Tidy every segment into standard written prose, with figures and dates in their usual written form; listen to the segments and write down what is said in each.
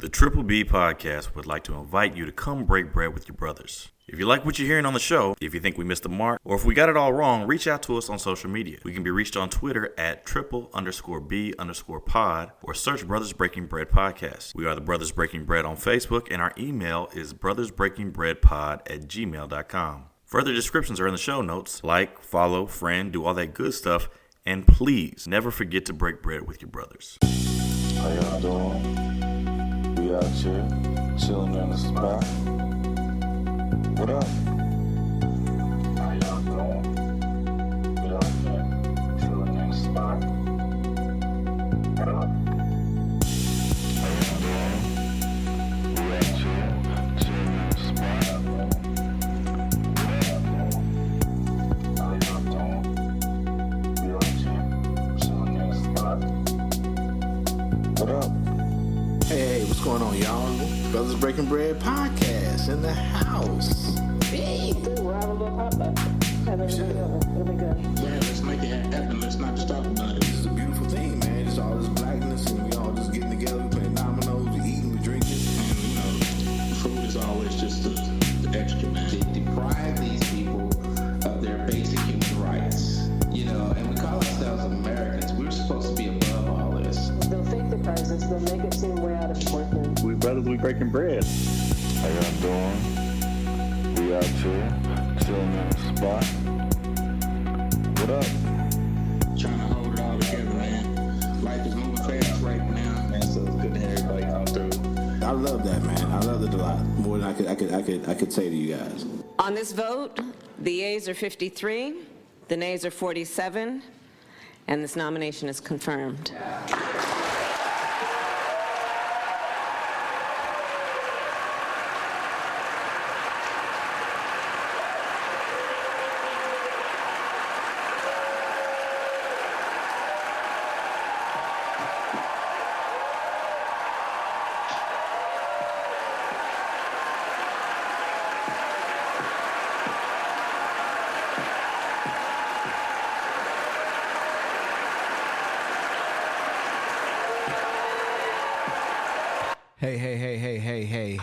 The Triple B Podcast would like to invite you to come break bread with your brothers. If you like what you're hearing on the show, if you think we missed the mark, or if we got it all wrong, reach out to us on social media. We can be reached on Twitter at triple_B_pod or search Brothers Breaking Bread Podcast. We are the Brothers Breaking Bread on Facebook, and our email is brothersbreakingbreadpod@gmail.com. Further descriptions are in the show notes. Like, follow, friend, do all that good stuff, and please never forget to break bread with your brothers. How y'all doing? We out here, chilling in the spot. What up? How y'all doing? We out here, chilling in the spot. What up? How y'all doing? We out here, chilling in the spot. How y'all doing? We out here, chilling in the spot. What up? Hey, what's going on, y'all? Brothers Breaking Bread Podcast in the house. Hey. We'll have a little potluck. It'll be good. Yeah, let's make it happen. Let's not just talk about it. This is a beautiful thing, man. It's all this blackness, and we all just getting together, we playing dominoes, we eating, we drinking. And, food is always just the extra, man. They deprive these people of their basic human rights, and we call ourselves Americans. We're supposed to be above all this. They'll fake the crisis. They'll make it seem way out of proportion. We brothers, we breaking bread. How y'all doing? We out here, chilling in the spot. What up? Trying to hold it all together, man. Life is moving fast right now, man. So it's good to have everybody come through. I love that, man. I love it a lot. More than I could say to you guys. On this vote, the yeas are 53, the nays are 47, and this nomination is confirmed.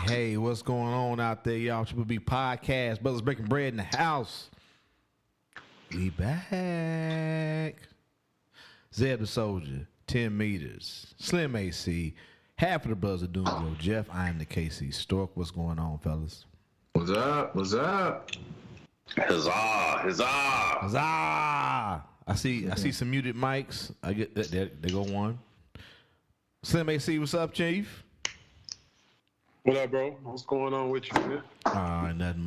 Hey, what's going on out there, y'all? Triple B Podcast, Brothers Breaking Bread in the house. We back. Zeb the Soldier, 10 meters. Slim AC, half of the brothers are doing good. Jeff, I am the KC Stork. What's going on, fellas? What's up? What's up? Huzzah! Huzzah! Huzzah! I see some muted mics. I get that. There go one. Slim AC, what's up, Chief? What up, bro? What's going on with you, man? Nothing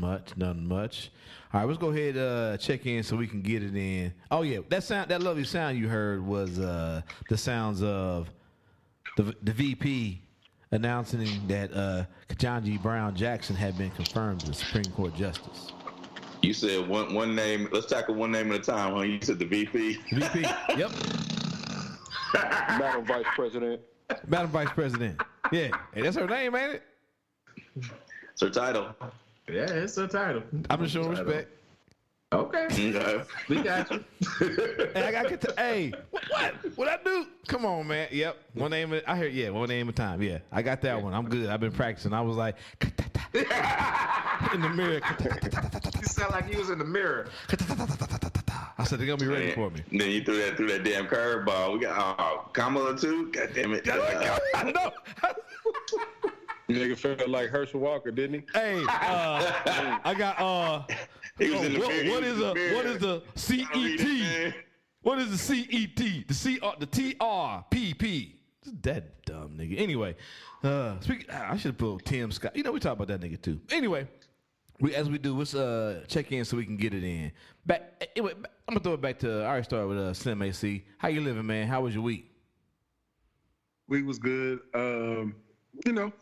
much. All right, let's go ahead check in so we can get it in. Oh yeah, that lovely sound you heard was the sounds of the VP announcing that Ketanji Brown Jackson had been confirmed as Supreme Court Justice. You said one name. Let's tackle one name at a time, huh? You said the VP. VP. Yep. Madam Vice President. Madam Vice President. Yeah. Hey, that's her name, ain't it? It's her title. Yeah, it's a title. I'm just showing respect. Okay. Okay. We got you. Hey, I got hey, what I do? Come on, man. Yep. One name at one name at a time. Yeah. I got that one. I'm good. I've been practicing. I was like in the mirror. You sound like you was in the mirror. I said they're gonna be ready for me. Then you threw that damn curveball. We got Kamala too. God damn it. I know. Nigga felt like Herschel Walker, didn't he? Hey, I got He was in the mirror. what is the CET? What is the CET? The TRPP. That dumb nigga. Anyway, I should have put Tim Scott. We talk about that nigga too. Anyway, let's check in so we can get it in. Anyway, I'm gonna throw it back to. I already started with Slim AC. How you living, man? How was your week? Week was good.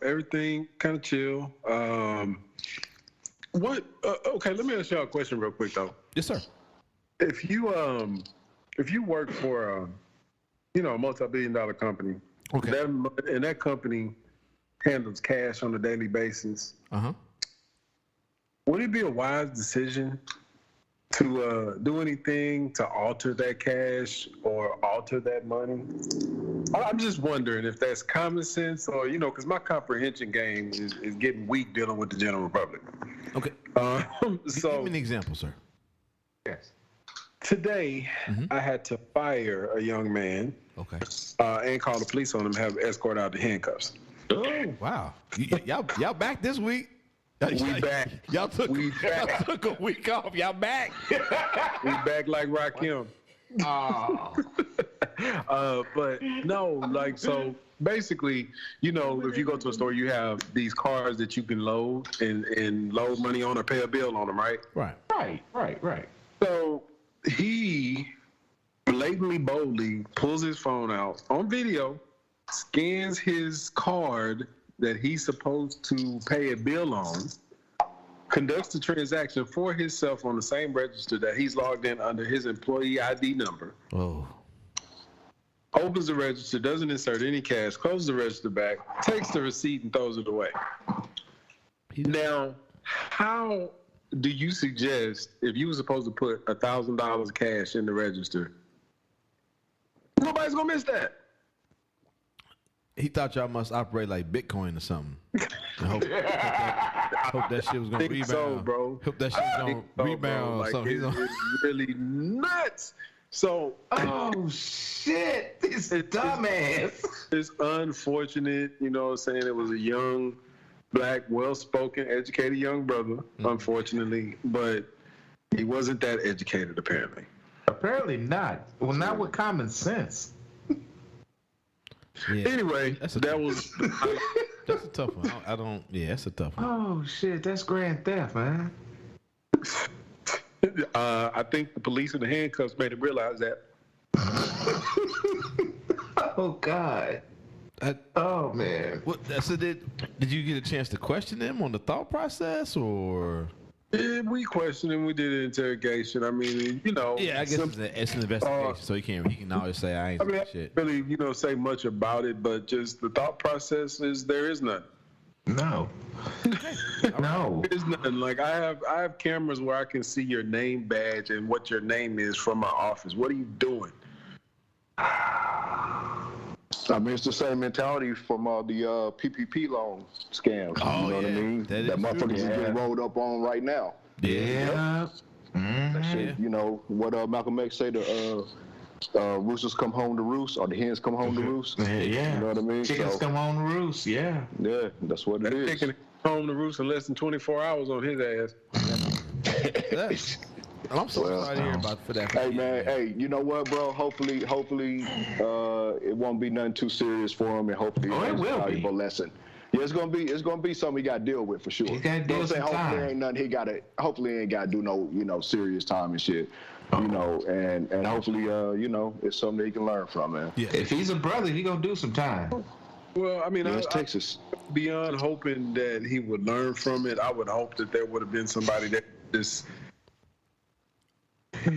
Everything kind of chill. Okay, let me ask y'all a question real quick though. Yes, sir. If you work for a multi-billion-dollar company, okay, that company handles cash on a daily basis, would it be a wise decision to do anything to alter that cash or alter that money? I'm just wondering if that's common sense or, because my comprehension game is getting weak dealing with the general public. Okay. So give me an example, sir. Yes. Today, I had to fire a young man. Okay. And call the police on him, have escort out the handcuffs. Oh, wow. Y'all back this week? We back. Y'all took a week off. Y'all back. We back like Rakim. But no, like, so basically, if you go to a store, you have these cars that you can load and load money on or pay a bill on them, right? Right. So he blatantly, boldly pulls his phone out on video, scans his card that he's supposed to pay a bill on, conducts the transaction for himself on the same register that he's logged in under his employee ID number. Oh. Opens the register, doesn't insert any cash, closes the register back, takes the receipt and throws it away. Now, how do you suggest if you were supposed to put $1,000 cash in the register, nobody's gonna miss that? He thought y'all must operate like Bitcoin or something. Hope that shit was gonna rebound. So, bro. Hope that shit was gonna rebound or something. It's really nuts. So, oh shit, this dumbass. It's unfortunate, saying it was a young, black, well-spoken, educated young brother, unfortunately, but he wasn't that educated, apparently. Apparently not. Well, not with common sense. Yeah. Anyway, that's a tough one. That's a tough one. Oh shit, that's grand theft, man. I think the police and the handcuffs made him realize that. Oh God. Oh man. So did you get a chance to question them on the thought process, or? Yeah, we questioned him. We did an interrogation. I mean, Yeah, I guess it's an investigation, so he can always say I ain't shit. Really, say much about it, but just the thought process is there is none. No. No. There's nothing. Like I have cameras where I can see your name badge and what your name is from my office. What are you doing? I mean, it's the same mentality from the PPP loan scams. You know what I mean? That motherfuckers is getting rolled up on right now. Yeah. That shit, what Malcolm X say, the roosters come home to roost, or the hens come home to roost. Yeah. You know what I mean? Chickens come home to roost, yeah. Yeah, that's what it is. Chicken home to roost in less than 24 hours on his ass. I'm so sorry to hear for that. Hey man, hey, you know what, bro? Hopefully, it won't be nothing too serious for him, and hopefully it's a valuable lesson. Yeah, it's gonna be something he got to deal with for sure. He got to deal with some hopefully time. ain't nothing hopefully he ain't got to do no serious time and shit. And hopefully it's something that he can learn from, man. Yeah. If he's a brother, he gonna do some time. Well, I mean, it's Texas. Beyond hoping that he would learn from it, I would hope that there would have been somebody that just. He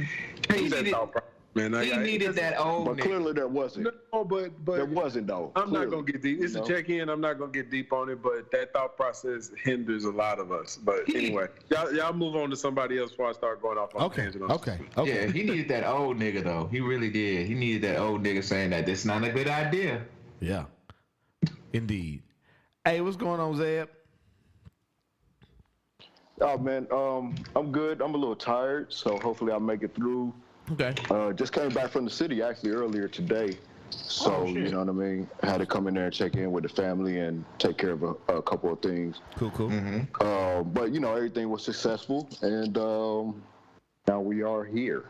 needed that old But nigga. clearly there wasn't. No, but there wasn't though. I'm not gonna get deep. It's a check-in. I'm not gonna get deep on it, but that thought process hinders a lot of us. But anyway, y'all move on to somebody else before I start going off on tangent. Okay. Yeah, he needed that old nigga though. He really did. He needed that old nigga saying that this not a good idea. Yeah. Indeed. Hey, what's going on, Zeb? Oh man, I'm good. I'm a little tired, so hopefully I'll make it through. Okay. Just came back from the city actually earlier today, so you know what I mean. I had to come in there and check in with the family and take care of a couple of things. Cool. Mm-hmm. But everything was successful, and now we are here.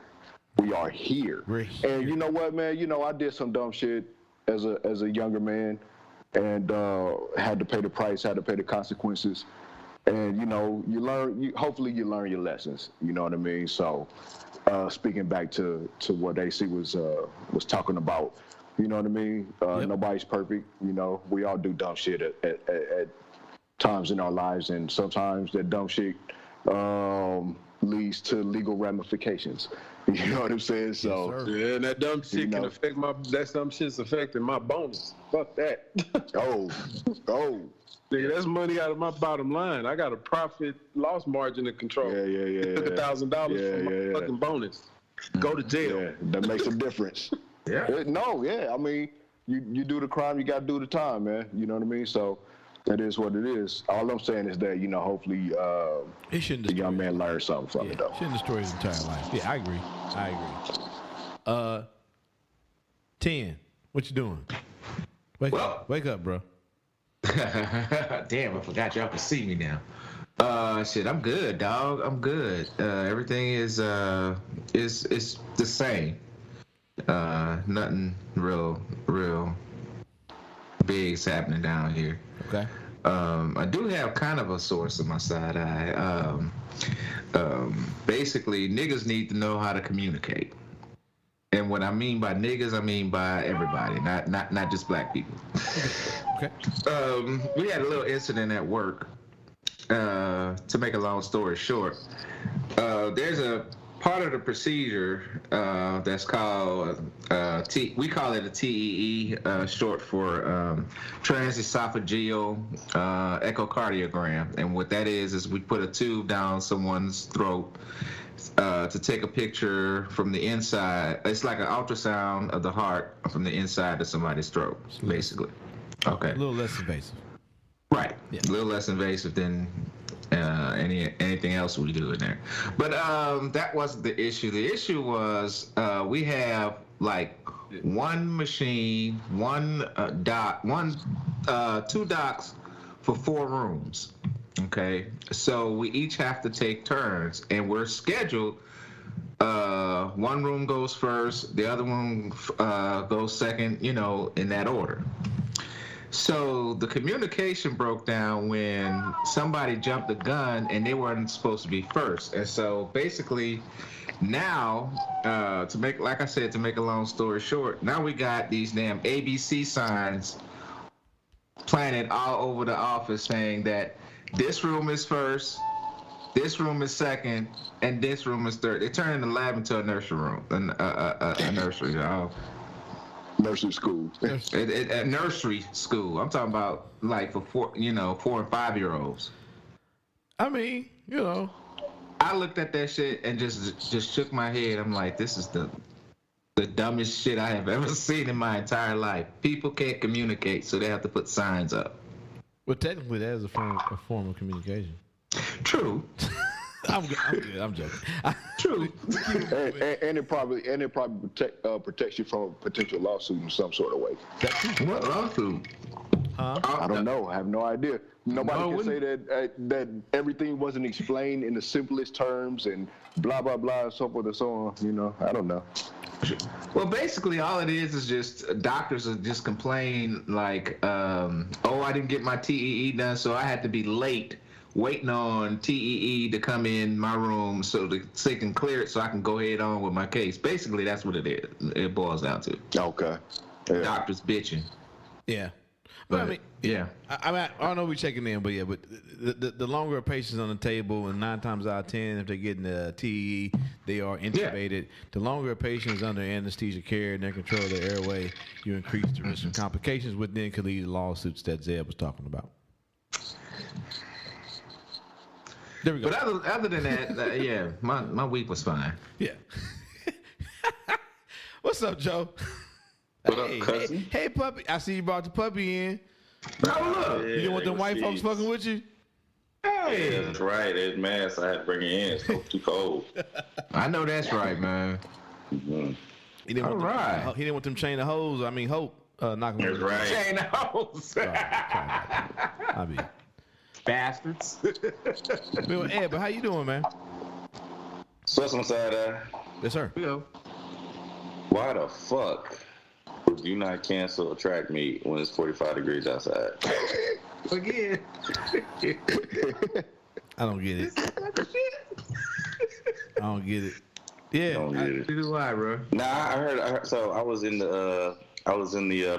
We're here. And you know what, man? I did some dumb shit as a younger man, and had to pay the price, had to pay the consequences. And you learn. Hopefully, you learn your lessons. You know what I mean. So, speaking back to what AC was talking about, you know what I mean. Nobody's perfect. We all do dumb shit at times in our lives, and sometimes that dumb shit leads to legal ramifications. You know what I'm saying? So yeah, and that dumb shit can affect that dumb shit's affecting my bonus. Fuck that. Oh. Nigga, that's money out of my bottom line. I got a profit loss margin to control. Yeah. Took $1,000 from my fucking bonus. Go to jail. Yeah, that makes a difference. Yeah. I mean, you do the crime, you got to do the time, man. You know what I mean? So that is what it is. All I'm saying is that, hopefully the young man learns something from it, though. Shouldn't destroy his entire life. Yeah, I agree. 10, what you doing? Wake up, bro. Damn, I forgot y'all can see me now. Shit, I'm good, dog. I'm good. Everything is the same. Nothing real big's happening down here. Okay. I do have kind of a source on my side eye. Basically, niggas need to know how to communicate. And what I mean by niggas, I mean by everybody, not just black people. Okay. We had a little incident at work. To make a long story short, there's a part of the procedure that's called we call it a TEE, short for transesophageal echocardiogram. And what that is we put a tube down someone's throat to take a picture from the inside. It's like an ultrasound of the heart from the inside of somebody's throat, basically. Okay. A little less invasive. Right. Yeah. A little less invasive than anything else we do in there. But that wasn't the issue. The issue was we have like one machine, two docs for 4 rooms. Okay. So we each have to take turns, and we're scheduled. One room goes first, the other room goes second, in that order. So the communication broke down when somebody jumped the gun and they weren't supposed to be first. And so basically now, to make a long story short, now we got these damn ABC signs planted all over the office saying that this room is first, this room is second, and this room is third. They turned the lab into a nursery room, a nursery. Nursery school. At nursery school. I'm talking about like for 4 and 5 year olds. I mean, I looked at that shit and just shook my head. I'm like, this is the dumbest shit I have ever seen in my entire life. People can't communicate, so they have to put signs up. Well, technically, that is a form of communication. True. I'm good. I'm joking. True. and it probably protects you from a potential lawsuit in some sort of way. What lawsuit? I don't know. I have no idea. Nobody can say that everything wasn't explained in the simplest terms and blah blah blah and so forth and so on. I don't know. Well, basically, all it is just doctors are just complaining like, I didn't get my TEE done, so I had to be late waiting on TEE to come in my room so they can clear it so I can go ahead on with my case. Basically, that's what it is. It boils down to. Okay. Yeah. Doctors bitching. Yeah. But, I mean, yeah. I don't know if we're checking in, but the longer a patient's on the table, and 9 times out of 10, if they're getting the TEE, they are intubated. Yeah. The longer a patient is under anesthesia care and they control their airway, you increase the risk of complications, which then could lead to lawsuits that Zeb was talking about. There we go. But other than that, yeah, my week was fine. Yeah. What's up, Joe? What up, cousin? Hey, puppy. I see you brought the puppy in. Oh, look. You didn't want them white folks fucking with you? Hey. Yeah, that's right. It's mask. I had to bring it in. It's too cold. I know that's right, man. Mm-hmm. He didn't want them chain of hoes. I mean, Hope knocking That's right. Chain of hoes. Sorry I mean, bastards. Ed, but how you doing, man? What's on side eye? Yes, sir. Why the fuck would you not cancel a track meet when it's 45 degrees outside? Again. I don't get it. I don't get it. Yeah. Don't get it. Neither do I, bro. Nah, I heard. So I was in the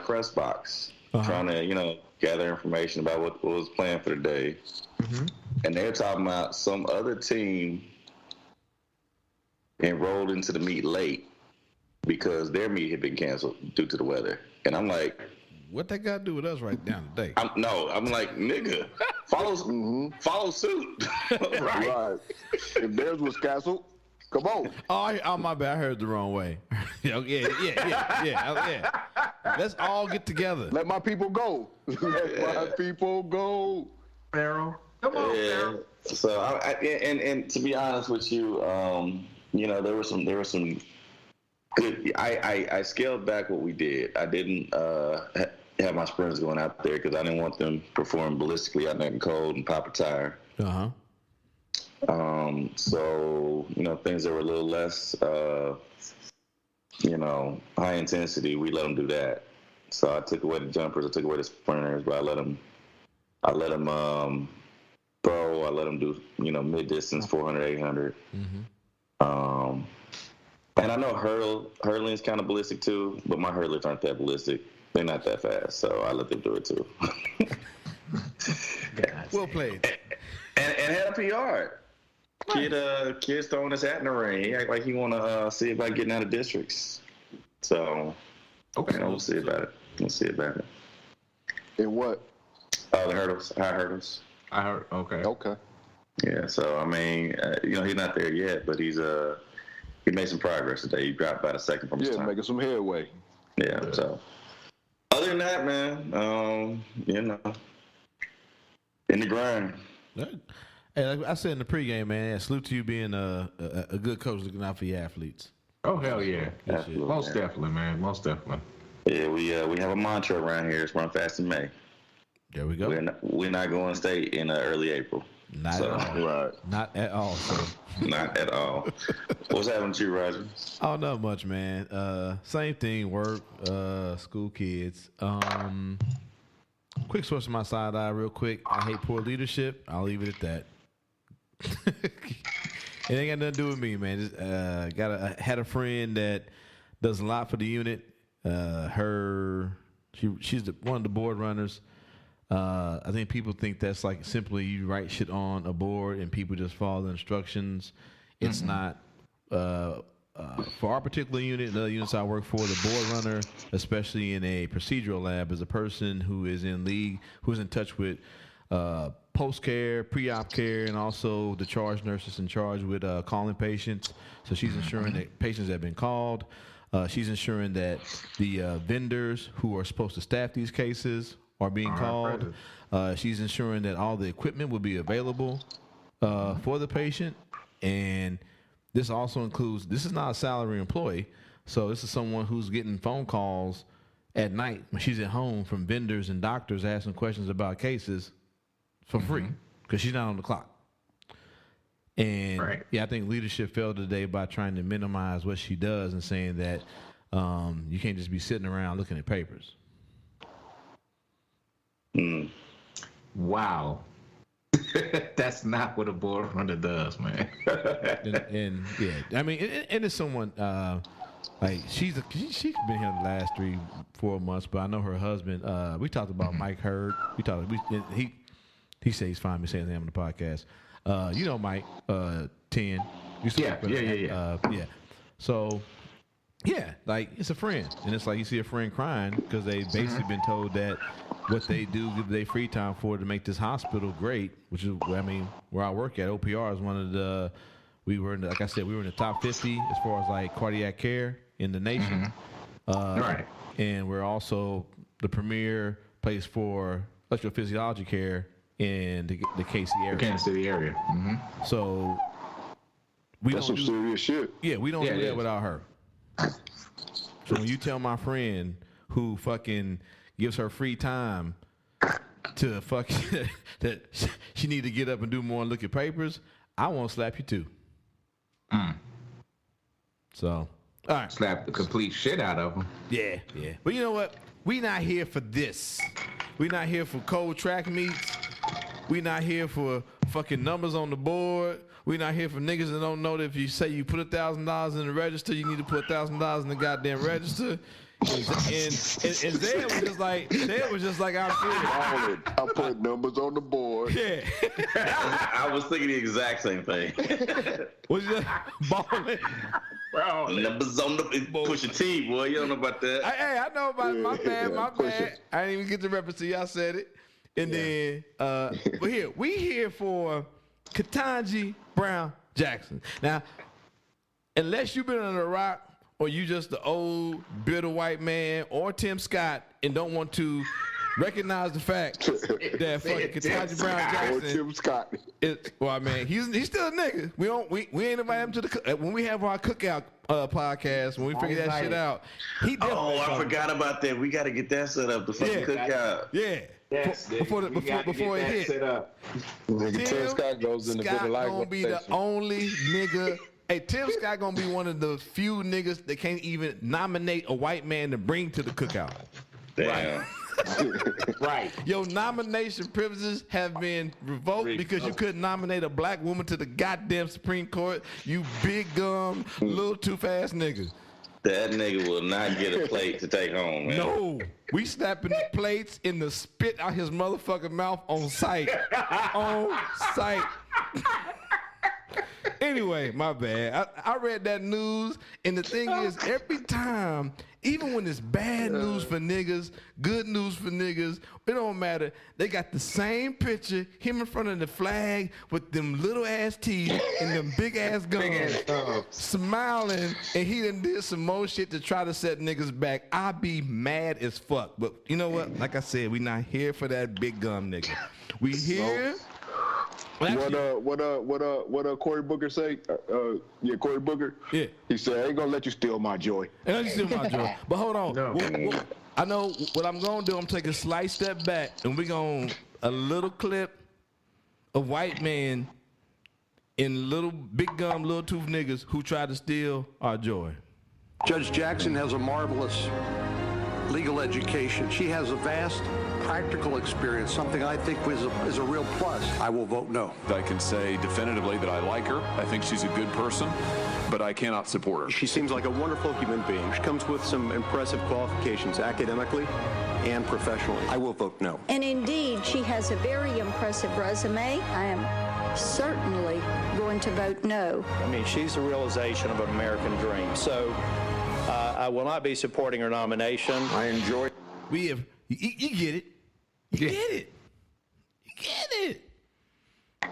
press box trying to, gather information about what was planned for the day. Mm-hmm. And they're talking about some other team enrolled into the meet late because their meet had been canceled due to the weather. And I'm like, what that got to do with us right now today? I'm like, nigga, follow suit. Right. If theirs was canceled. Come on. Oh, my bad. I heard the wrong way. Yeah. Let's all get together. Let my people go. Let my people go. Pharaoh. Come on, Pharaoh. So, and to be honest with you, there were some good. I scaled back what we did. I didn't have my sprints going out there because I didn't want them performing ballistically out there in cold and pop a tire. So, things that were a little less, high intensity, we let them do that. So I took away the jumpers, I took away the sprinters, but I let them throw, I let them do, mid-distance, 400, 800. And I know hurling's kind of ballistic too, but my hurlers aren't that ballistic. They're not that fast, so I let them do it too. Well played. And had a PR. Kid's throwing his hat in the ring. He act like he want to see about getting out of districts. So, we'll see about it. In what? The hurdles, high hurdles. I heard. Okay. Yeah. So I mean, he's not there yet, but he made some progress today. He dropped about a second from his time. Making some headway. Yeah. So, other than that, man, in the grind. Hey, like I said in the pregame, man, salute to you being a good coach looking out for your athletes. Oh, hell yeah. Most definitely, man. Most definitely. Yeah, we have a mantra around here. It's run fast in May. There we go. We're not going to stay in early April. Not at all. Right. Not at all, sir. Not at all. What's happening to you, Roger? Oh, not much, man. Same thing, work, school kids. Quick switch to my side eye real quick. I hate poor leadership. I'll leave it at that. It ain't got nothing to do with me, man. Just, had a friend that does a lot for the unit. She's one of the board runners. I think people think that's like simply you write shit on a board and people just follow the instructions. It's not. For our particular unit, the units I work for, the board runner, especially in a procedural lab, is a person who is in league, who's in touch with post-care, pre-op care, and also the charge nurses in charge with calling patients. So she's ensuring that patients have been called. She's ensuring that the vendors who are supposed to staff these cases are being called. She's ensuring that all the equipment will be available for the patient. And this also includes, this is not a salary employee, so this is someone who's getting phone calls at night when she's at home from vendors and doctors asking questions about cases for free because she's not on the clock. And I think leadership failed today by trying to minimize what she does and saying that you can't just be sitting around looking at papers. Wow. That's not what a board runner does, man. and I mean, and it's someone like she's been here the last 3-4 months, but I know her husband. We talked about Mike Hurd. He says he's fine with saying his name on the podcast. Mike 10. Yeah. So like it's a friend, and it's like you see a friend crying because they basically been told that what they do give their free time for to make this hospital great, which is, I mean, where I work at, OPR is one of the, we were in the top 50 as far as like cardiac care in the nation. And we're also the premier place for electrophysiology care in the KC area. The Kansas City area. So that's some serious shit. Yeah, we don't do that without her. So when you tell my friend who fucking gives her free time to fucking that she need to get up and do more and look at papers, I won't slap you too. So, all right. Slap the complete shit out of them. Yeah. But you know what? We not here for this. We not here for cold track meets. We not here for fucking numbers on the board. We not here for niggas that don't know that if you say you put $1,000 in the register, you need to put $1,000 in the goddamn register. And Zed was just like I feel. I put numbers on the board. Yeah. I was thinking the exact same thing. What's that? Balling. Bro, numbers on the push a T, boy. You don't know about that. Hey, I know about it. My bad. I didn't even get the reference to y'all said it. And then, but we here for Ketanji Brown Jackson. Now, unless you've been under a rock or you just the old bitter white man or Tim Scott and don't want to recognize the fact that fucking Ketanji Brown Jackson. Tim Scott. Well, I mean, he's still a nigga. We ain't invite him to the when we have our cookout podcast, when we figure that shit out. I forgot about that. We got to get that set up. The fucking cookout. Yeah. Before it hit. Tim Scott goes in the Scott bitter life. Gonna be the only nigga. Hey, Tim Scott gonna be one of the few niggas that can't even nominate a white man to bring to the cookout. Damn. Right. Your nomination privileges have been revoked because you couldn't nominate a black woman to the goddamn Supreme Court. You big gum, little too fast nigga. That nigga will not get a plate to take home, man. No. We snapping the plates in the spit out his motherfucking mouth on sight. On sight. Anyway, my bad. I read that news, and the thing is, every time, even when it's bad news for niggas, good news for niggas, it don't matter. They got the same picture, him in front of the flag with them little ass teeth and them big ass gums, smiling, and he done did some more shit to try to set niggas back. I be mad as fuck. But you know what? Like I said, we not here for that big gum nigga. We here. What Cory Booker say? Cory Booker. Yeah. He said, I ain't gonna let you steal my joy. And I steal my joy. But hold on. No. I know what I'm gonna do. I'm taking a slight step back, and we gonna a little clip of white men and little big gum, little tooth niggas who tried to steal our joy. Judge Jackson has a marvelous legal education. She has a vast practical experience, something I think is a real plus. I will vote no. I can say definitively that I like her. I think she's a good person, but I cannot support her. She seems like a wonderful human being. She comes with some impressive qualifications academically and professionally. I will vote no. And indeed, she has a very impressive resume. I am certainly going to vote no. I mean, she's the realization of an American dream. So I will not be supporting her nomination. I enjoy. You get it. You get it. You get it.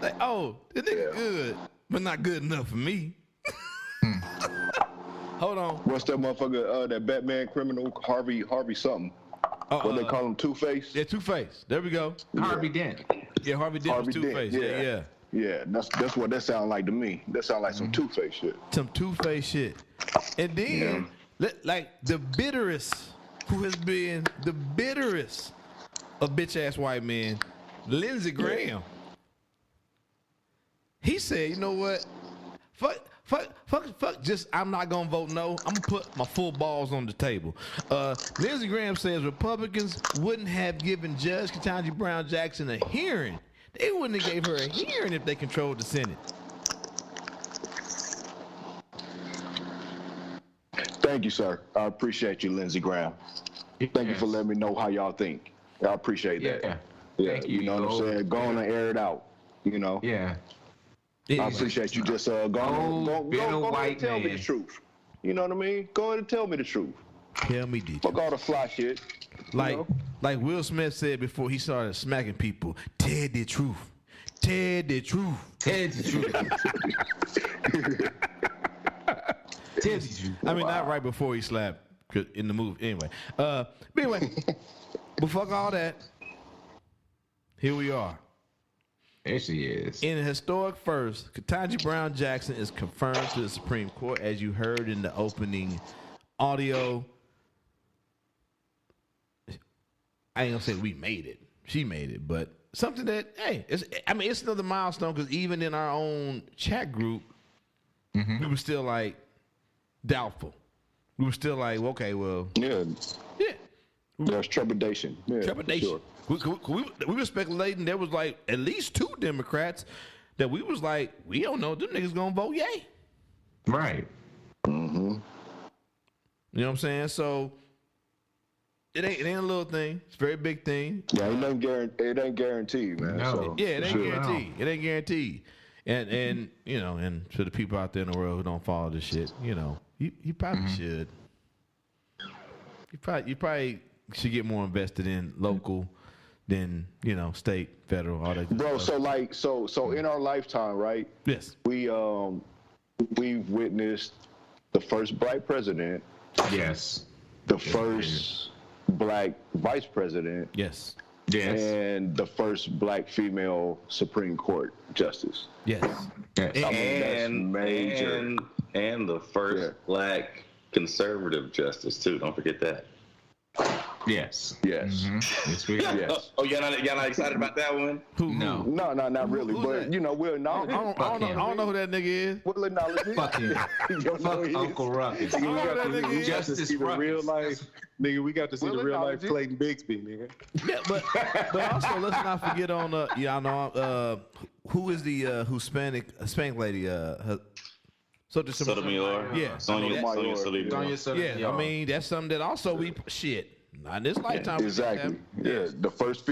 Like, oh, this nigga good, but not good enough for me. Hold on. What's that motherfucker? That Batman criminal Harvey something. What they call him? Two-Face. Yeah, Two-Face. There we go. Harvey Dent. Yeah, Harvey Dent was Two-Face. Yeah. Yeah, that's what that sound like to me. That sound like some Two-Face shit. Some Two-Face shit. And then, like the bitterest, who has been the bitterest of bitch-ass white men, Lindsey Graham. He said, you know what? Fuck, just I'm not gonna vote no. I'm gonna put my full balls on the table. Lindsey Graham says Republicans wouldn't have given Judge Ketanji Brown Jackson a hearing. They wouldn't have gave her a hearing if they controlled the Senate. Thank you, sir. I appreciate you, Lindsey Graham. Thank you for letting me know how y'all think. I appreciate that. Yeah. Thank you know what I'm saying? Go on and air it out. You know? Yeah. I appreciate you just go and tell me the truth. You know what I mean? Go ahead and tell me the truth. Tell me the truth. Fuck all the fly shit. Like Will Smith said before he started smacking people, tell the truth. Tell the truth. Tell the truth. Tell the truth. I mean, not right before he slapped in the movie. Anyway. But fuck all that. Here we are. There she is. In a historic first, Ketanji Brown Jackson is confirmed to the Supreme Court, as you heard in the opening audio. I ain't gonna say we made it. She made it, but something that, hey, it's another milestone, because even in our own chat group, we were still like doubtful. We were still like, okay, well, yeah. There's trepidation. Yeah, trepidation. Sure. We were speculating there was like at least 2 Democrats that we was like, we don't know if them niggas gonna vote yay. Right. Mm-hmm. You know what I'm saying? So it ain't a little thing. It's a very big thing. Yeah, it ain't guaranteed, man. No. So, yeah, it ain't guaranteed. It ain't guaranteed. And you know, and to the people out there in the world who don't follow this shit, you know, you probably should. You probably should get more invested in local than, you know, state, federal, all that. Bro, so in our lifetime, right? Yes. We witnessed the first black president. Yes. The first black vice president. Yes. Yes. And the first black female Supreme Court justice. Yes. I mean, that's major. And the first black conservative justice too. Don't forget that. Yes. Yes. Yes, we are. Yes. Oh, y'all not excited about that one? No. No, not really. But you know, we'll acknowledge. I don't know who that nigga is. We'll acknowledge it. Fuck him. Fuck Uncle Ruckus. Justice in real life, nigga. We got to see the real life Clayton Bigsby, nigga. Yeah, but also let's not forget on y'all know who is the Hispanic lady Sotomayor. Yeah. Sonia Sotomayor. Yeah, I mean that's something that also we shit. Not in this lifetime. Exactly. Yeah, the first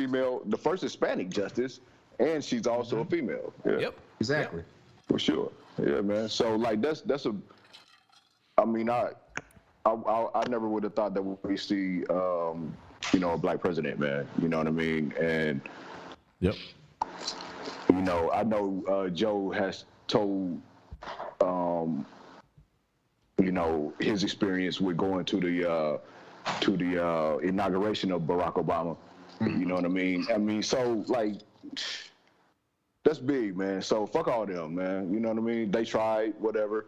Hispanic justice, and she's also a female. Yeah. Yep. Exactly. For sure. Yeah, man. So like that's a. I mean, I never would have thought that we see a black president, man. You know what I mean? And yep. You know, I know Joe has told his experience with going to the inauguration of Barack Obama. You know what I mean? I mean, so like that's big, man. So fuck all them, man. You know what I mean? They tried, whatever.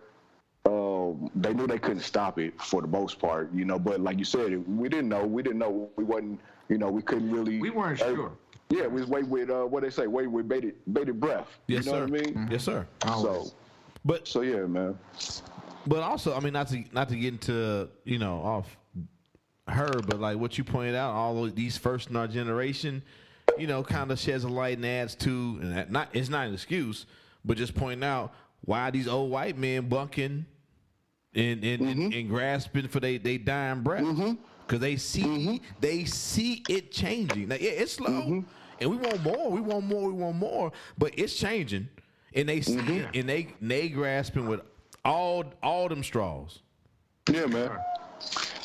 They knew they couldn't stop it for the most part, you know. But like you said, we didn't know. We wasn't. You know, we couldn't really. We weren't sure. Yeah, we was waiting with what they say, waiting with bated breath. Yes, you know sir. what I mean? Yes, sir. So yeah, man. But also, I mean, not to get into off her, but like what you pointed out, all of these first in our generation, kind of sheds a light and adds to, and it's not an excuse, but just pointing out why these old white men bunking and grasping for they dying breath, because they see it changing. Now, yeah, it's slow, and we want more, but it's changing, and they see it, and they grasping with all them straws. Yeah, man.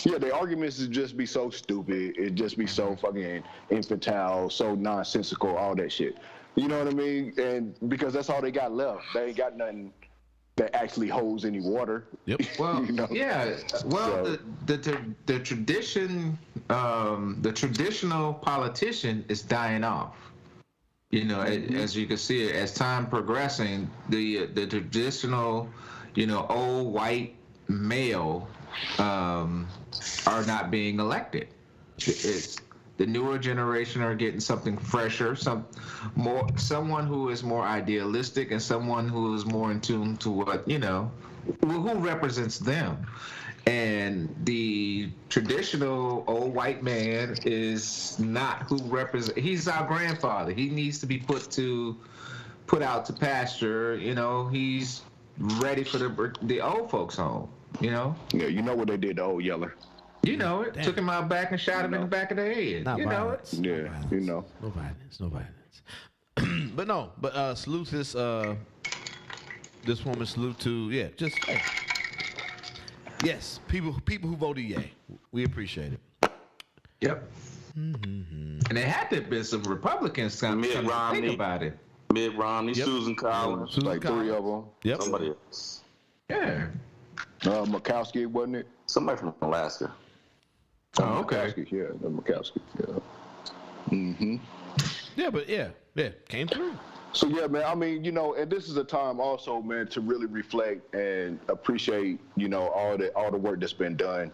Yeah, the arguments would just be so stupid. It'd just be so fucking infantile, so nonsensical, all that shit. You know what I mean? And because that's all they got left. They ain't got nothing that actually holds any water. Yep. Well, yeah. Well, so, the traditional politician is dying off. You know, as you can see, as time progressing, the traditional, old white male are not being elected. It's the newer generation are getting something fresher, someone who is more idealistic, and someone who is more in tune to what who represents them. And the traditional old white man is not who represents. He's our grandfather. He needs to be put out to pasture. He's ready for the old folks home. Yeah, you know what they did to Old Yeller. You know it. Damn. Took him out back and shot him in the back of the head. Not violence. Know it. Yeah, No violence. But salute this woman. Salute to yes, people who voted yay. We appreciate it. Yep. And there had to have been some Republicans think about it. Mitt Romney, Susan Collins, three of them. Yep. Somebody else. Yeah. Murkowski, wasn't it? Somebody from Alaska. Oh, okay. Murkowski, yeah, Murkowski. Yeah. Yeah, but yeah, came through. So yeah, man. I mean, and this is a time also, man, to really reflect and appreciate, all the work that's been done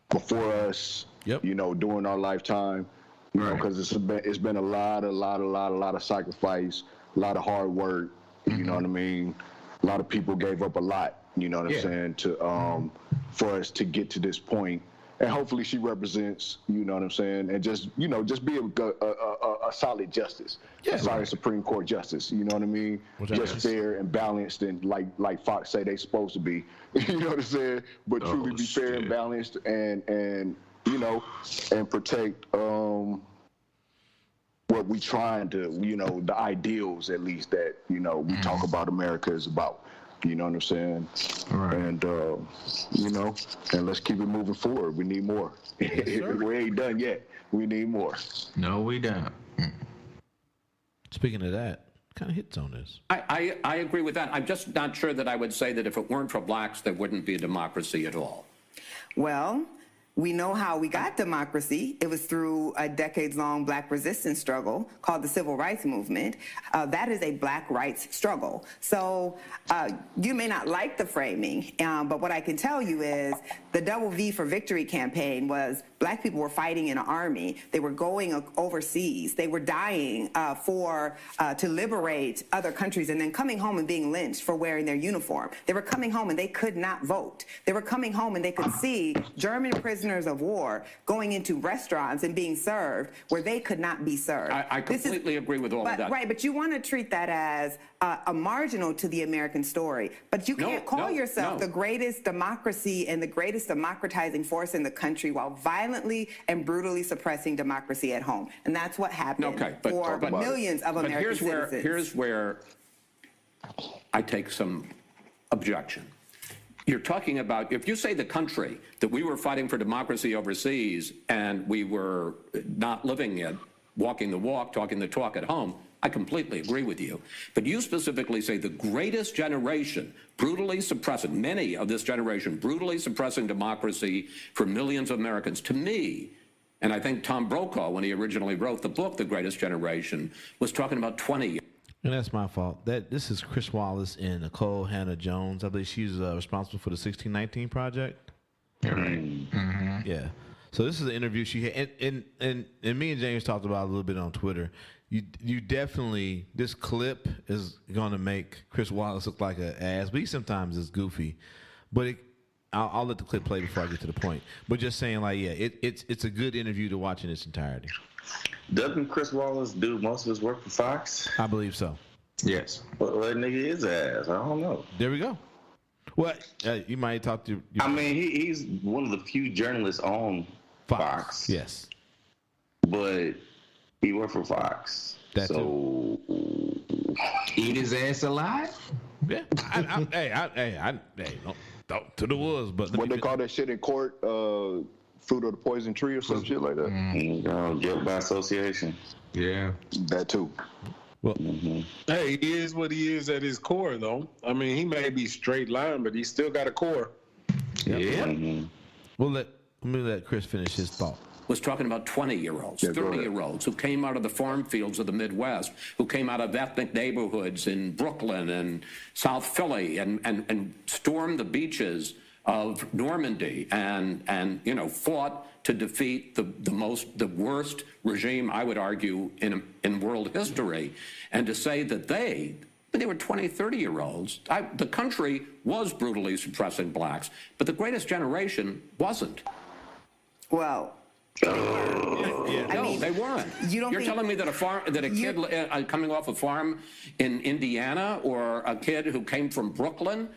before us. Yep. During our lifetime. Because it's been a lot of sacrifice, a lot of hard work. You know what I mean? A lot of people gave up a lot. You know what I'm saying? To for us to get to this point. And hopefully she represents, you know what I'm saying, and just be a solid justice, a solid Supreme Court justice, you know what I mean? Just fair and balanced, and like Fox say they supposed to be, you know what I'm saying? But truly be fair and balanced, and and protect what we trying to, the ideals at least that we talk about America is about. You know what I'm saying? Right. And, and let's keep it moving forward. We need more. Yes, we ain't done yet. We need more. No, we don't. Speaking of that, kind of hits on this. I agree with that. I'm just not sure that I would say that if it weren't for blacks, there wouldn't be a democracy at all. Well, we know how we got democracy. It was through a decades-long black resistance struggle called the Civil Rights Movement. That is a black rights struggle. So you may not like the framing, but what I can tell you is the Double V for Victory campaign was black people were fighting in an army. They were going overseas. They were dying to liberate other countries and then coming home and being lynched for wearing their uniform. They were coming home and they could not vote. They were coming home and they could see German prisoners of war going into restaurants and being served where they could not be served. I completely agree with all of that. Right, but you want to treat that as a marginal to the American story. But you can't call yourself the greatest democracy and the greatest democratizing force in the country while violently and brutally suppressing democracy at home. And that's what happened for millions of American citizens. Here's where I take some objection. You're talking about, if you say the country, that we were fighting for democracy overseas and we were not living it, walking the walk, talking the talk at home, I completely agree with you. But you specifically say the greatest generation brutally suppressing, many of this generation brutally suppressing democracy for millions of Americans. To me, and I think Tom Brokaw, when he originally wrote the book, The Greatest Generation, was talking about 20 years. And that's my fault. This is Chris Wallace and Nicole Hannah-Jones. I believe she's responsible for the 1619 Project. Right. Mm-hmm. Yeah. So this is an interview she had, and me and James talked about it a little bit on Twitter. You definitely, this clip is going to make Chris Wallace look like an ass, but he sometimes is goofy. But I'll let the clip play before I get to the point. But just saying, like, yeah, it's a good interview to watch in its entirety. Doesn't Chris Wallace do most of his work for Fox? I believe so. Yes. Well, that nigga is ass. I don't know. There we go. What? You might talk to... I mean, he's one of the few journalists on Fox. Yes. But he worked for Fox. That so... Eat his ass alive? Yeah. Don't to the woods, but... What they call that shit in court... fruit of the poison tree or some shit like that. Guilt by association. Yeah. That too. Well, Hey, he is what he is at his core, though. I mean, he may be straight line, but he still got a core. Yeah. Well, let me let Chris finish his thought. Was talking about 20-year-olds, 30-year-olds who came out of the farm fields of the Midwest, who came out of ethnic neighborhoods in Brooklyn and South Philly and stormed the beaches of Normandy and fought to defeat the worst regime, I would argue, in world history. And to say that they were 20, 30-year-olds. The country was brutally suppressing blacks, but the greatest generation wasn't. Well... No, they weren't. You're telling me that a kid coming off a farm in Indiana or a kid who came from Brooklyn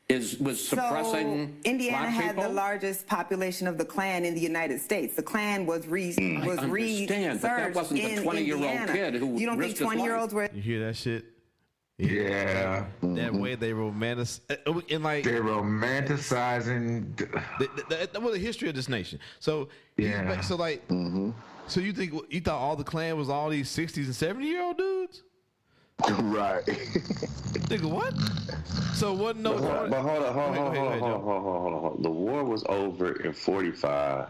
was suppressing Indiana black had people? the largest population of the Klan in the United States. The Klan was understand, but that wasn't the 20-year-old kid who You don't think 20-year-olds were... You hear that shit? Yeah. That way they romanticize... And like, they're romanticizing... the history of this nation. So, yeah. So like... So you thought all the Klan was all these 60s and 70-year-old dudes? Right. Nigga, what? So wasn't no... But hold on. The war was over in 45.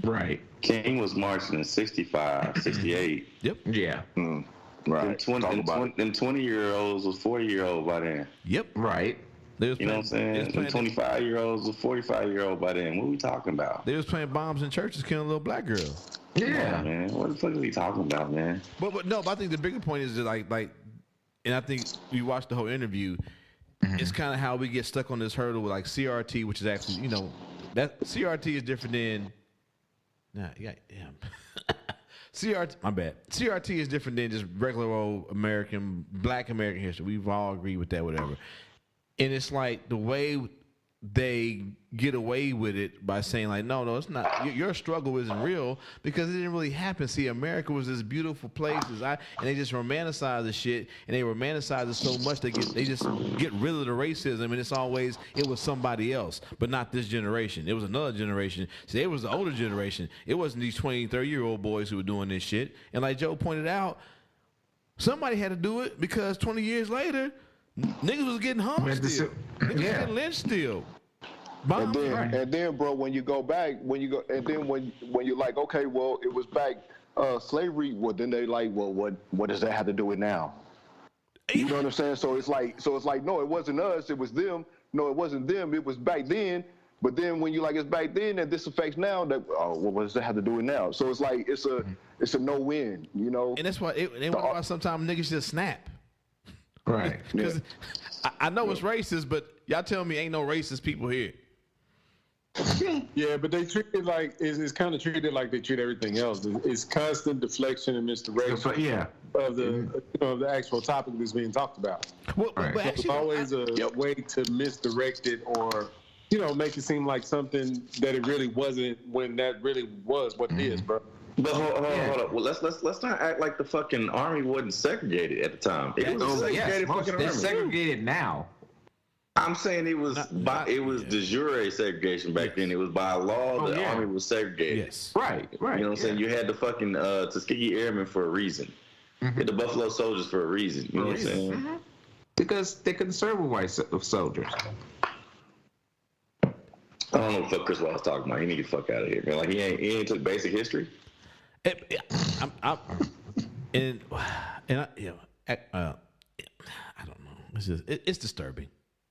Right. King was marching in 65, 68. Yep. Yeah. Right. Them 20-year-olds was 40-year-old by then. Yep. Right. You know what I'm saying? Them 25-year-olds was 45-year-old by then. What are we talking about? They was playing bombs in churches, killing little black girls. Yeah. Man. What the fuck are we talking about, man? But I think the bigger point is that like, and I think we watched the whole interview. It's kind of how we get stuck on this hurdle with like CRT, which is actually, that CRT is different than. CRT, my bad. CRT is different than just regular old Black American history. We've all agreed with that, whatever. And it's like the way they get away with it by saying like, no, it's not. Your struggle isn't real because it didn't really happen. See, America was this beautiful place, and they just romanticize the shit, and they romanticize it so much they just get rid of the racism, and it was somebody else, but not this generation. It was another generation. See, it was the older generation. It wasn't these 20, 30-year-old boys who were doing this shit. And like Joe pointed out, Somebody had to do it because 20 years later, niggas was getting hung still. Niggas was getting lynched still. And then, bro, when you go back, when you're like, okay, well, it was back slavery. Well, then they like, well, what does that have to do with now? You know what I'm saying? So it's like, no, it wasn't us, it was them. No, it wasn't them, it was back then. But then when you like, it's back then and this affects now, that what does that have to do with now? So it's like it's a no-win, you know. And that's why why sometimes niggas just snap. Right. Because I know it's racist, but y'all tell me ain't no racist people here. Yeah, but they treat it like it's kind of treated like they treat everything else. It's constant deflection and misdirection of the actual topic that's being talked about. Well, but actually, there's always a way to misdirect it or make it seem like something that it really wasn't when that really was what it is, bro. But hold up. Well, let's not act like the fucking army wasn't segregated at the time. It was segregated fucking army. They're segregated now. I'm saying it was de jure segregation back then. It was by law the army was segregated. Yes. Right. You know what I'm saying? You had the fucking Tuskegee Airmen for a reason. You had the Buffalo Soldiers for a reason. You know what I'm saying? Because they couldn't serve with white soldiers. I don't know what the fuck Chris Wallace talking about. He need to get the fuck out of here, man. Like he ain't took basic history. I don't know. It's just it's disturbing.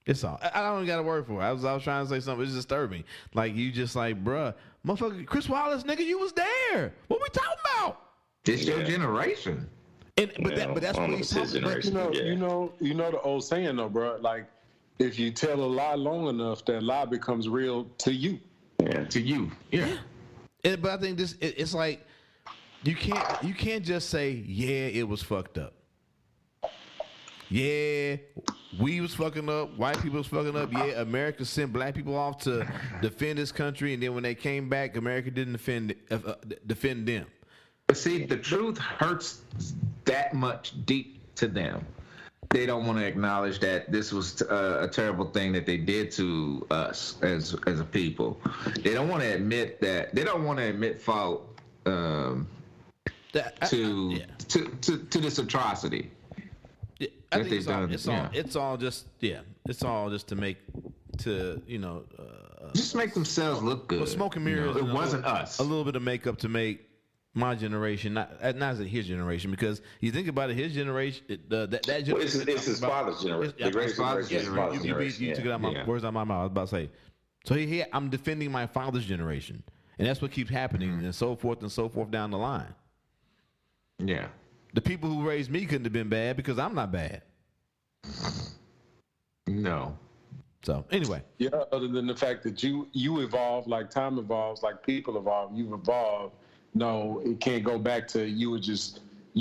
It's all. I don't got a word for it. I was trying to say something. It's disturbing. Like you just like, bruh, motherfucker, Chris Wallace, nigga, you was there. What we talking about? It's your generation. But that's what he's talking about. You know the old saying though, bro. Like if you tell a lie long enough, that lie becomes real to you. Yeah. To you. Yeah. But I think it's like you can't just say it was fucked up. Yeah, we was fucking up. White people was fucking up. Yeah, America sent black people off to defend this country, and then when they came back, America didn't defend them. But see, the truth hurts that much deep to them. They don't want to acknowledge that this was a terrible thing that they did to us as a people. They don't want to admit that. They don't want to admit fault to this atrocity. I think it's all just to make just make themselves look good. Well, smoke and mirrors. It wasn't us. A little bit of makeup to make my generation, not as his generation, because you think about it, his generation, that generation. Well, it's his father's generation. His father's generation. You took it out my words out of my mouth. I was about to say. So I'm defending my father's generation, and that's what keeps happening, and so forth down the line. Yeah. The people who raised me couldn't have been bad because I'm not bad. No. So anyway. Yeah, other than the fact that you evolve, like time evolves, like people evolve, you've evolved. No, it can't go back to you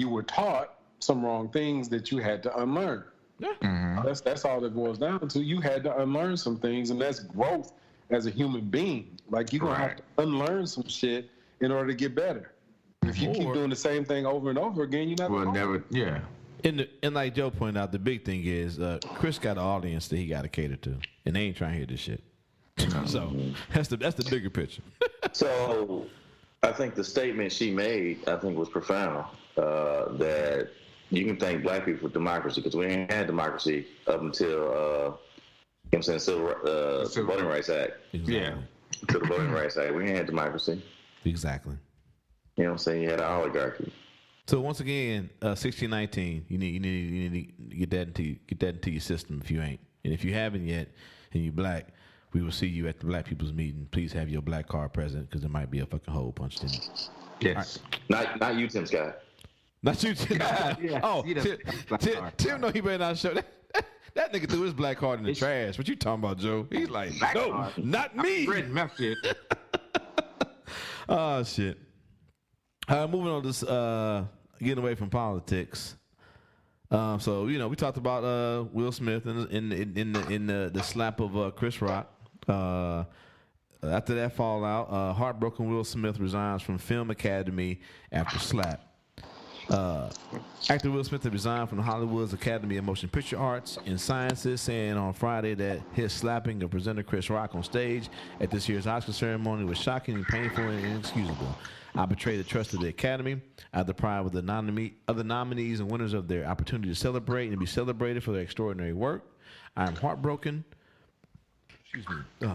were taught some wrong things that you had to unlearn. Yeah. Mm-hmm. That's all it boils down to. You had to unlearn some things, and that's growth as a human being. Like you're gonna have to unlearn some shit in order to get better. If you keep doing the same thing over and over again, you're never. Yeah. And like Joe pointed out, the big thing is Chris got an audience that he got to cater to, and they ain't trying to hear this shit. So that's the bigger picture. So I think the statement she made, was profound. That you can thank black people for democracy because we ain't had democracy up until Civil Voting Rights Act. Exactly. Yeah. Until the Voting Rights Act, we ain't had democracy. Exactly. You know what I'm saying? You had an oligarchy. So once again, 1619, you need to get that into your system if you ain't, and if you haven't yet, and you black, we will see you at the Black People's Meeting. Please have your black card present because there might be a fucking hole punched in it. Yes. Right. Not you, Tim Scott. Not you, Tim. Yeah. Oh, Tim, no, he better not show that. That nigga threw his black card in the trash. What you talking about, Joe? He's like, no, not me. Oh shit. Moving on to this, getting away from politics. So we talked about Will Smith in the slap of Chris Rock. After that fallout, heartbroken Will Smith resigns from Film Academy after slap. Actor Will Smith had resigned from Hollywood's Academy of Motion Picture Arts and Sciences, saying on Friday that his slapping of presenter Chris Rock on stage at this year's Oscar ceremony was shocking and painful and inexcusable. I betrayed the trust of the Academy. I deprived the nominees and winners of their opportunity to celebrate and be celebrated for their extraordinary work. I am heartbroken.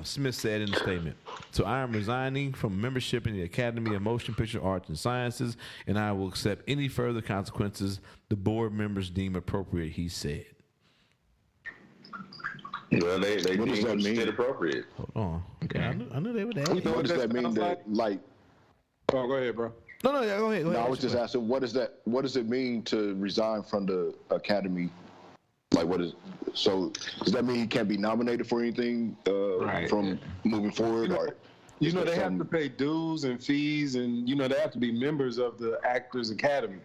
Smith said in the statement. So I am resigning from membership in the Academy of Motion Picture Arts and Sciences, and I will accept any further consequences the board members deem appropriate, he said. Well, they deem shit appropriate. Hold on. Okay, I knew they would ask. What does that mean? Oh, go ahead, bro. No, go ahead. No, I was just asking, what does it mean to resign from the Academy? Like, so does that mean he can't be nominated for anything from moving forward? Or they have to pay dues and fees, and they have to be members of the Actors Academy.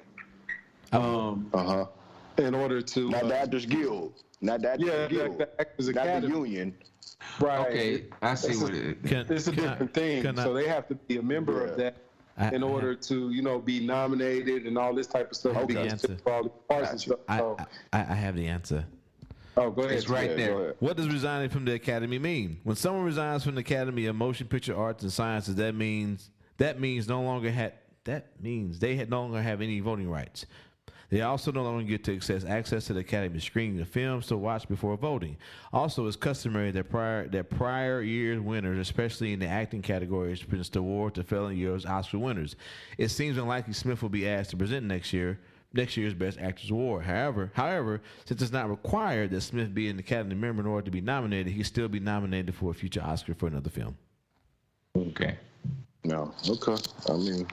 In order to not the Actors Guild, not the Actors Guild, the Actors not Academy. the union. Right. Okay, I see what it is. It's a different thing. So they have to be a member of that in order to, be nominated and all this type of stuff. Okay. I have the answer. Oh, go ahead. It's right there. What does resigning from the Academy mean? When someone resigns from the Academy of Motion Picture Arts and Sciences, that means they no longer have any voting rights. They also no longer get to access to the Academy screening of films to watch before voting. Also, it's customary that prior year's winners, especially in the acting category, is presented the award to fellow year's Oscar winners. It seems unlikely Smith will be asked to present next year's Best Actress Award. However, since it's not required that Smith be an Academy member in order to be nominated, he'll still be nominated for a future Oscar for another film. Okay. No. Okay. I mean,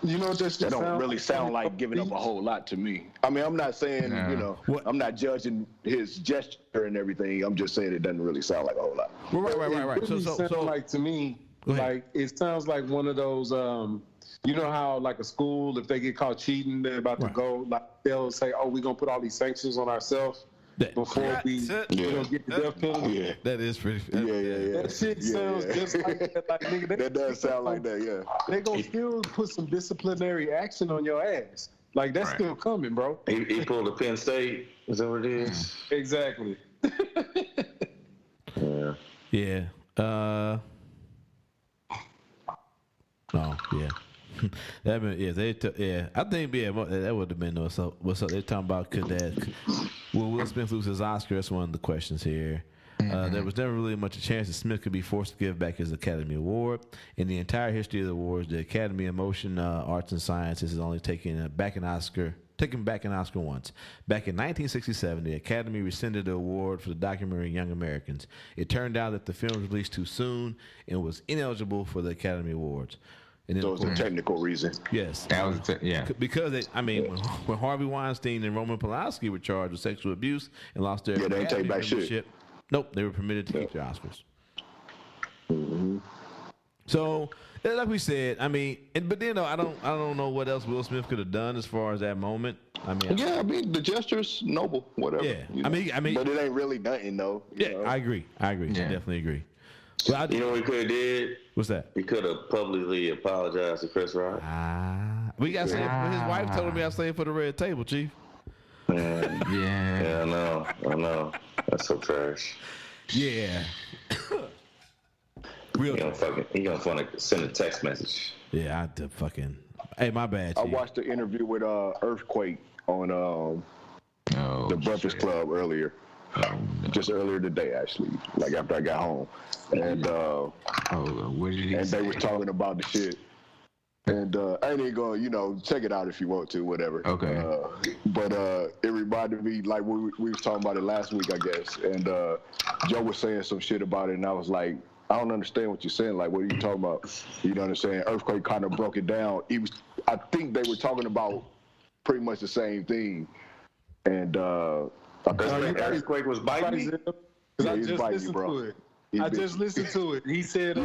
that don't really sound like giving up a whole lot to me. I mean, I'm not saying, I'm not judging his gesture and everything. I'm just saying it doesn't really sound like a whole lot. Right. It really sounds like, to me, like it sounds like one of those, how like a school, if they get caught cheating, they're about to go, like they'll say, oh, we're going to put all these sanctions on ourselves before we get the death penalty. Yeah. That is pretty. That shit sounds just like that. Like, nigga, that does sound like that, yeah. They gonna still put some disciplinary action on your ass. Like, that's still coming, bro. He pulled a Penn State. Is that what it is? Exactly. Yeah. Oh, yeah. I think that would have been what's up. They're talking about will Will Smith lose his Oscar? That's one of the questions here. There was never really much a chance that Smith could be forced to give back his Academy Award. In the entire history of the awards, the Academy of Motion Arts and Sciences has only taken back an Oscar once. Back in 1967, the Academy rescinded the award for the documentary Young Americans. It turned out that the film was released too soon and was ineligible for the Academy Awards. And then, so it's a technical reason. Yes. That was because when Harvey Weinstein and Roman Polanski were charged with sexual abuse and lost their they take back shit. Nope, they were permitted to keep their Oscars. Mm-hmm. So, like we said, but then I don't know what else Will Smith could have done as far as that moment. The gesture's noble, whatever. Yeah, but it ain't really nothing though. I agree. Yeah. Definitely agree. Well, what he could have did? What's that? He could have publicly apologized to Chris Rock. We got his wife told me I stayed for the red table, Chief. Yeah, I know. That's so trash. Yeah. He gonna send a text message. Yeah, I did fucking. Hey, my bad, Chief. I watched the interview with Earthquake on the Breakfast Club earlier. Just earlier today, actually, like after I got home, and what did he say? They were talking about the shit, and I ain't gonna, check it out if you want to, whatever. Okay. But it reminded me, like we was talking about it last week, I guess, and Joe was saying some shit about it, and I was like, I don't understand what you're saying. Like, what are you talking about? You know what I'm saying? Earthquake kind of broke it down. I think they were talking about pretty much the same thing, and. Earthquake was biting me. I just listened to it. He said,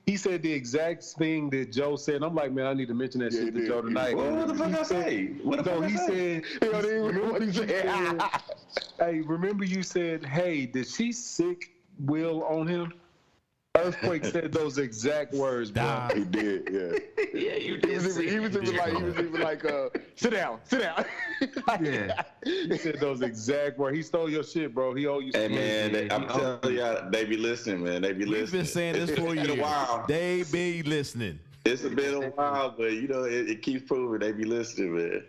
he said the exact thing that Joe said. And I'm like, man, I need to mention that shit to Joe tonight. What the fuck I say? He said, hey, remember you said, hey, did she sick Will on him? Earthquake said those exact words, bro. He did, yeah. Yeah, you did. He was even like, sit down. Yeah. He said those exact words. He stole your shit, bro. He owe you. Hey, man, I'm telling y'all, they be listening, man. They be listening. We've been saying this for years. They be listening. It's been a while, but you know, it keeps proving they be listening, man.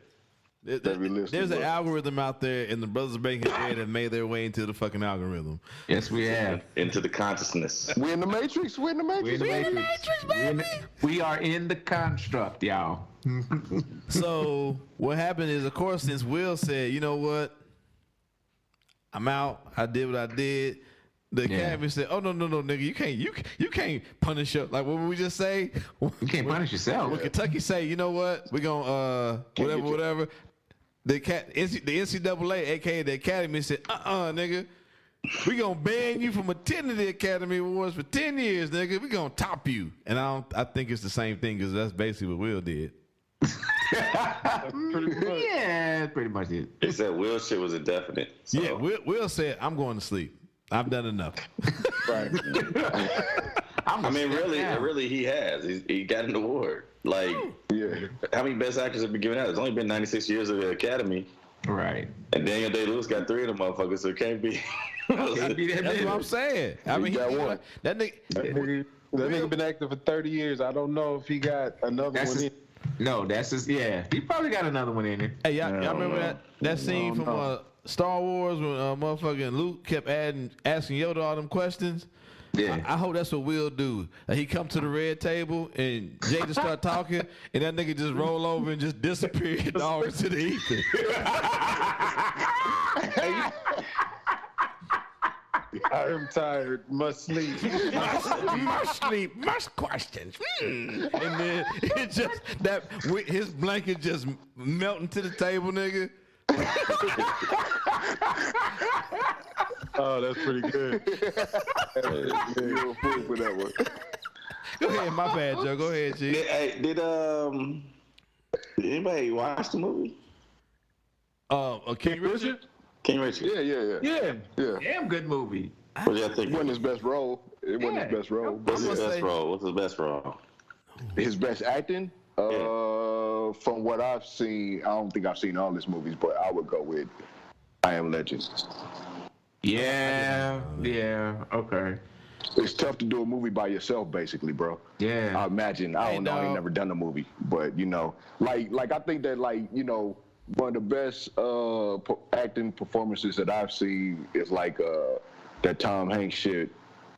There's an algorithm out there, and the Brothers Breaking Bread have made their way into the fucking algorithm. Yes, we have. Into the consciousness. We're in the Matrix. We're in the Matrix. We're in the Matrix, baby. We are in the construct, y'all. So what happened is, of course, since Will said, you know what, I'm out. I did what I did. The Academy said, "Oh no, nigga, you can't punish your, like what would we just say? You can't punish yourself." When Kentucky say, you know what, we're gonna whatever. The NCAA, aka the Academy, said, nigga, we gonna ban you from attending the Academy Awards for 10 years, nigga. We gonna top you. And I think it's the same thing because that's basically what Will did. Yeah, pretty much it. He said Will shit was indefinite. So. Yeah, Will said, I'm going to sleep. I've done enough. Right. I mean, really, he has. He got an award. Like, how many Best Actors have been given out? It's only been 96 years of the Academy. Right. And Daniel Day-Lewis got 3 of them motherfuckers, so it can't be. That's what I'm saying. I mean, he got one. That nigga been acting for 30 years. I don't know if he got another one in. No, that's just, he probably got another one in it. Hey, y'all remember that scene from Star Wars when motherfucking Luke kept asking Yoda all them questions? Yeah. I hope that's what Will do. He come to the red table and Jay just start talking, and that nigga just roll over and just disappear dog into the ether. I am tired. Must sleep. Must sleep. Must questions. And then it just his blanket just melting to the table, nigga. Oh, that's pretty good. You're a fool for that one. Go ahead, my bad, Joe. Go ahead, G. Did anybody watch the movie? King Richard? King Richard. Yeah. Damn good movie. What do you think? It wasn't his best role. What's his best role? What's his best role? His best acting? From what I've seen, I don't think I've seen all his movies, but I would go with I Am Legend. Yeah, okay. It's tough to do a movie by yourself, basically, bro. Yeah. I imagine. I don't know. I ain't never done a movie, but you know, like I think that, like, you know, one of the best acting performances that I've seen is like that Tom Hanks shit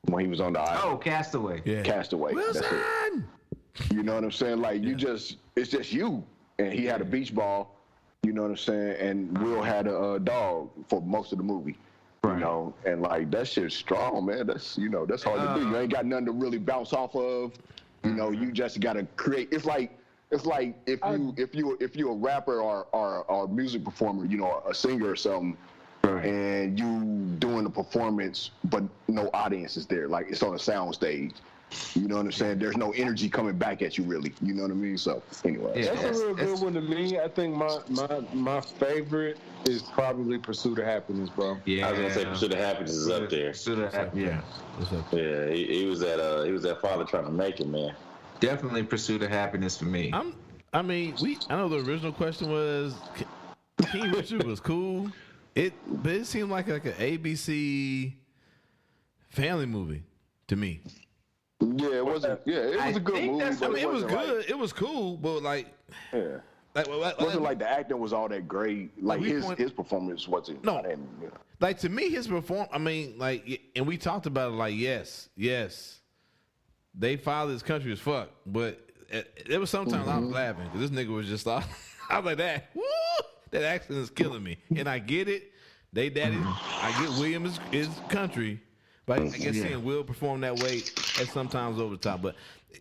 when he was on the island. Oh, Castaway. Yeah. Castaway. Wilson! That's it. You know what I'm saying? Like, it's just you. And he had a beach ball, you know what I'm saying? And Will had a dog for most of the movie. Right. You know, and like that shit's strong, man. That's hard to do. You ain't got nothing to really bounce off of. You know, you just gotta create. It's like if you're a rapper or a music performer, you know, a singer or something, and you doing a performance, but no audience is there. Like, it's on a sound stage. You know what I'm saying? There's no energy coming back at you, really. You know what I mean? So, anyway. That's a real good one to me. I think my favorite is probably Pursuit of Happiness, bro. Yeah. I was gonna say Pursuit of Happiness is up there. Pursuit of Happiness. Yeah. He was that father trying to make it, man. Definitely Pursuit of Happiness for me. I know the original question was King Richard was cool. But it seemed like an ABC family movie to me. Yeah, it wasn't. Yeah, it was a good movie. I mean, it was good. It was cool, but like, it wasn't like the acting was all that great. Like his performance wasn't. No, like to me, his performance. I mean, like, and we talked about it. Like, yes, they filed this country as fuck, but there was sometimes I was laughing because this nigga was just like, I was like that. Woo! That accent is killing me, and I get it. They daddy. I get William is country. But I guess seeing Will perform that way is sometimes over the top. But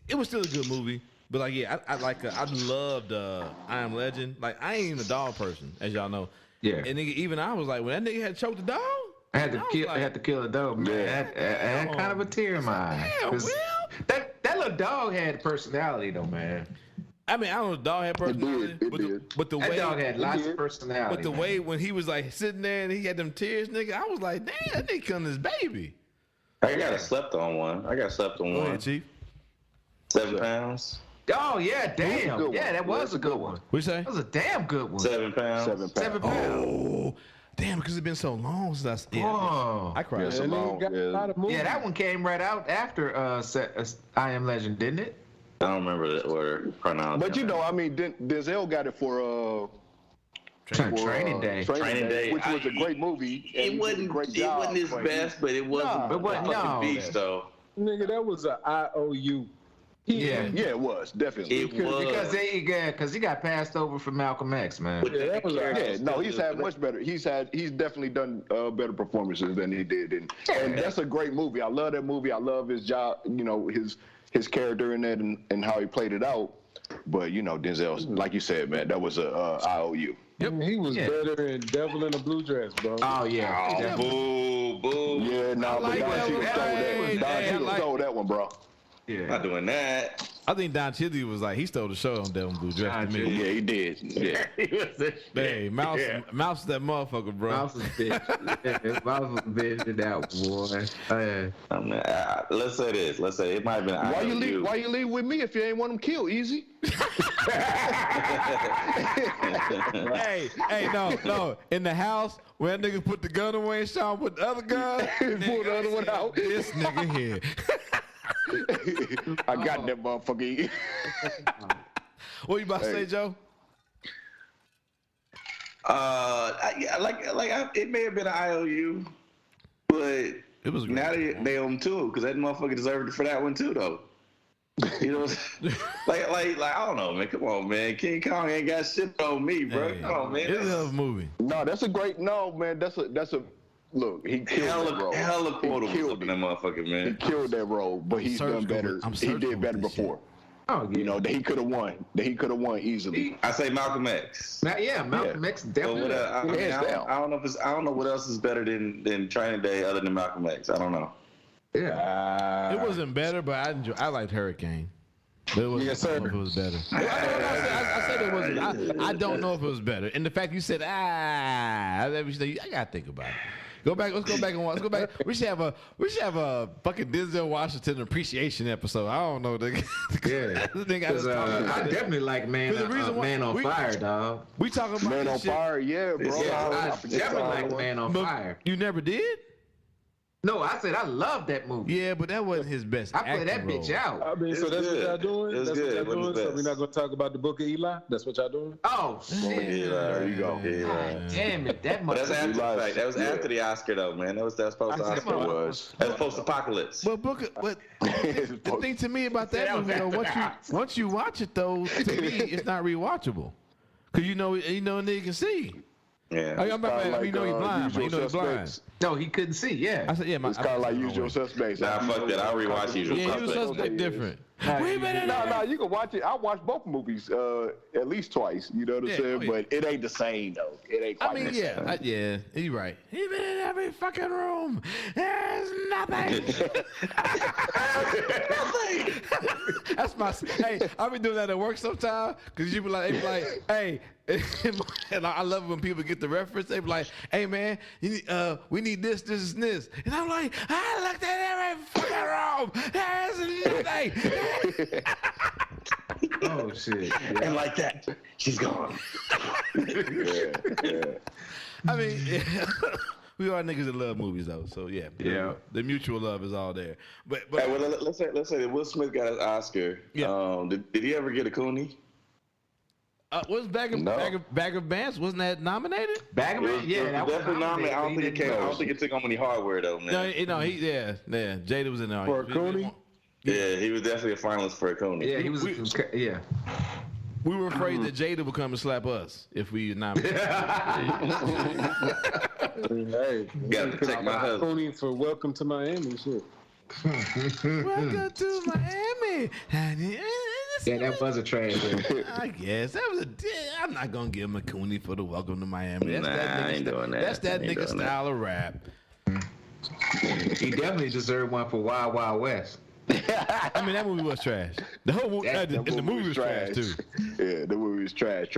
it was still a good movie. But like, I loved I Am Legend. Like, I ain't even a dog person, as y'all know. Yeah. And nigga, even I was like, when that nigga had choked the dog, I had to kill a dog, man. I had kind of a tear in my eye. Damn, Will. That little dog had personality, though, man. I mean, I don't know if the dog had personality, but the way that dog had lots of personality. But the way when he was like sitting there and he had them tears, nigga, I was like, damn, that nigga killed his baby. I got slept on one. Go ahead, Chief. 7 pounds. Oh, yeah, damn. Yeah, that was a good one. What'd you say? That was a damn good one. 7 pounds. 7 pounds. 7 pounds. Oh, damn, because it's been so long since I cried. Yeah, that one came right out after I Am Legend, didn't it? I don't remember the order chronology. But you know, I mean, Denzel got it for Training Day. Training Day, which was a great movie. And It wasn't. It wasn't his best, but it wasn't. It wasn't, fucking beast though. Nigga, that was an IOU. Yeah, it was definitely. It was. Because he got passed over for Malcolm X, man. He's had much better. He's definitely done better performances than he did, and that's a great movie. I love that movie. I love his job. You know, his character in it and how he played it out. But you know, Denzel, like you said, man, that was a IOU. Yep. He was better in Devil in a Blue Dress, bro. Oh yeah. Boo, boo. Yeah, but Don Cheadle stole that one, bro. Yeah. Not doing that. I think Don Cheadle was like, he stole the show on Devil in Blue Dress to me. Yeah, he did. Yeah. Hey, Mouse that motherfucker, bro. Mouse was bitch. Mouse was bitch in that boy. Let's say this. Let's say it might have been. Why you leave with me if you ain't want him killed? Easy. Hey, no. In the house, when that nigga put the gun away and Sean put the other gun, pull the other one out. This nigga here. I got that motherfucker. What you about to say, Joe? It may have been an IOU, but it was now they own two because that motherfucker deserved it for that one too, though. You know, like I don't know, man. Come on, man. King Kong ain't got shit on me, bro. Come on, man. It's a movie. No, that's a great. No, man. That's a. Look, he killed that role. Hella quotable up in that motherfucker, man. He killed that role, but he's done better. He did better before. Oh, yeah. You know, that he could have won. Easily. I say Malcolm X. Malcolm X definitely. I don't know I don't know what else is better than Training Day other than Malcolm X. I don't know. Yeah. It wasn't better, but I liked Hurricane. Yes, sir. I don't know if it was better. I said it wasn't. I don't know if it was better. And the fact you said I gotta think about it. Let's go back and watch. Let's go back. We should have a fucking Denzel Washington appreciation episode. I don't know. I definitely like Man on Fire, dog. We talking about Man on Fire, yeah, bro. I definitely like Man on Fire. You never did? No, I said I love that movie. Yeah, but that wasn't his best. I played that bitch out. I mean, so that's what y'all doing? That's what y'all doing? So we're not going to talk about the Book of Eli? That's what y'all doing? Oh, shit. There you go. Damn it. That But that's after the fact. That was after the Oscar, though, man. That was post-Oscar. It was. That was post-apocalypse. But the thing to me about that movie, though, once you watch it, though, to me, it's not rewatchable. Because you know, nigga can see. Yeah. He's blind. He's blind. No, he couldn't see. Yeah. I said, yeah. It's kind of like Usual Suspects. Nah, fuck that. I'll rewatch Usual Suspects. Usual Suspects different. No, you can watch it. I watched both movies at least twice. You know what I'm saying? But it ain't the same though. It ain't quite the same. Yeah, you're right. Even in every fucking room, there's nothing. That's my. Hey, I be doing that at work sometimes because you be like, hey. And I love it when people get the reference. They be like, "Hey man, we need this, and this." And I'm like, "I looked at every fucking room. There's nothing." Oh shit! Yeah. And like that, she's gone. Yeah. I mean, we are niggas that love movies though, so yeah. The mutual love is all there. But hey, well, let's say that Will Smith got his Oscar. Yeah. Did he ever get a Coney? Was Bag of Bands? Wasn't that nominated? Bag of Bands, yeah, that was definitely nominated. I don't think it took on any hardware though, man. No, Jada was in there for a Coney. Yeah, he was definitely a finalist for a Coney. Yeah, he was. We were afraid that Jada would come and slap us if we nominated. Hey, gotta protect my husband. Coney for Welcome to Miami, shit. Welcome to Miami. Yeah, that was a trash. I guess that was I'm not gonna give him a Coney for the Welcome to Miami. I ain't doing that. That's that nigga style of rap. He definitely deserved one for Wild Wild West. I mean, that movie was trash. The whole movie, the movie was trash too. Yeah, the movie was trash.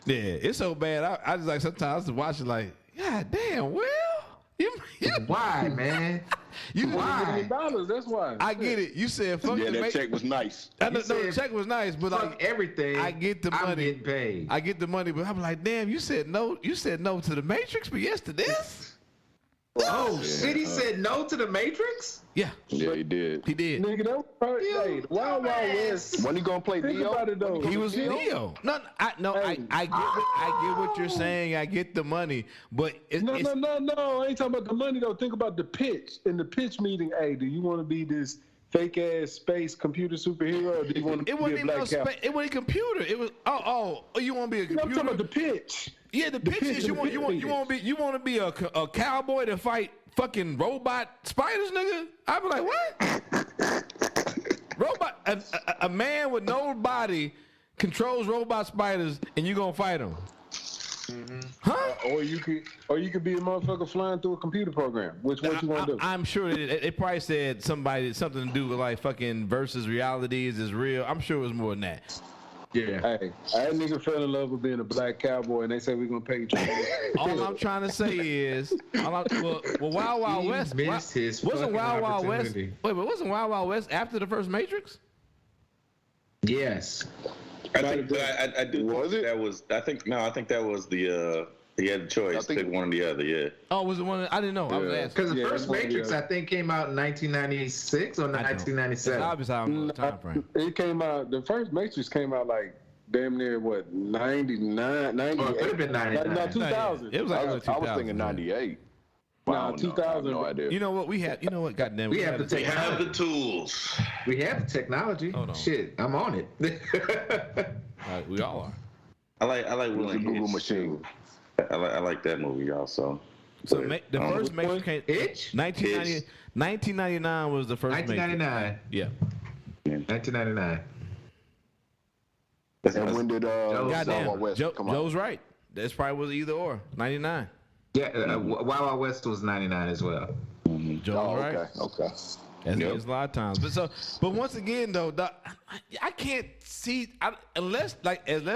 Yeah, it's so bad. I just like sometimes I watch it like, God damn, Will. Why, man? Why? $1 that's why. I get it. You said fuck. Yeah, that check was nice. The check was nice, but fuck like everything. I get the money. I'm getting paid. I get the money, but I'm like, damn. You said no. You said no to the Matrix, but yes to this. Oh shit! He said no to the Matrix. Yeah, yeah, he did. He did. Nigga, that was first. Hey, the Wild Wild West. When he gonna play Think Neo? about it, though. He was Neo. I get what you're saying. I get the money, but No. I ain't talking about the money though. Think about the pitch. In the pitch meeting, hey, do you want to be this fake ass space computer superhero, or do you want to be a black cat? It wasn't a computer. It was you want to be a computer? I'm talking about the pitch. Yeah, the pitch is you want to be a cowboy to fight fucking robot spiders, nigga. I'd be like, what? Robot a man with no body controls robot spiders, and you gonna fight them? Mm-hmm. Huh? Or you could be a motherfucker flying through a computer program. Which what you want to do? I'm sure they probably said something to do with like fucking versus realities is real. I'm sure it was more than that. Yeah. Hey, that nigga fell in love with being a black cowboy, and they say we're gonna pay you. All I'm trying to say is, Wild Wild West wasn't Wild Wild West. Wait, but wasn't Wild Wild West after the first Matrix? Yes. I think that was. I think that was the. He had a choice. Pick one or the other. Yeah. Oh, was it one? I didn't know. I was asking. Because the first Matrix, I think, came out in 1996 or 1997. It's obvious I don't know the time frame. It came out. The first Matrix came out like damn near what 99, 98. Oh, it could have been 99. No, 2000. It was like I was thinking 98. No, 2000. No idea. You know what we have? You know what? Goddamn, we have the technology. We have the tools. We have the technology. Hold on. Shit, I'm on it. All right, we all are. I like Will and Google Hitch. machine. I like that movie also. So the first Matrix came. Itch? 1999 was the first. 1999. Yeah. 1999. And when did Wild Wild West come out? Joe's right. That's probably was either or. 99. Yeah, Wild Wild West was 99 as well. Joe's right. Okay. That's a lot of times. But once again though, I can't see unless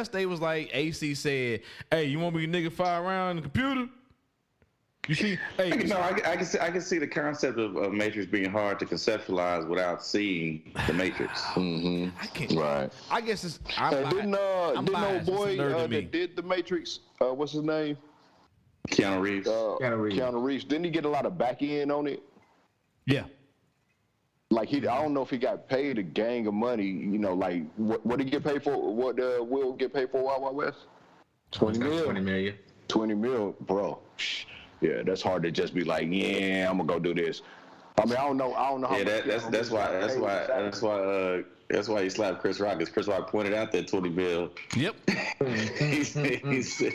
they was like AC said, "Hey, you want me a nigga fire around the computer?" You see, hey, I can see the concept of Matrix being hard to conceptualize without seeing the Matrix. Mm-hmm. I can't. Right. I guess it's. Didn't old boy that did the Matrix? What's his name? Keanu Reeves. Keanu Reeves. Didn't he get a lot of back end on it? Yeah. Like I don't know if he got paid a gang of money. You know, like what did he get paid for? What Will get paid for Wild Wild West? 20 million. 20 mil, bro. Yeah, that's hard to just be like, yeah, I'm gonna go do this. I mean, I don't know how. Yeah, that's why he slapped Chris Rock. Because Chris Rock pointed out that 20 mil. Yep. he said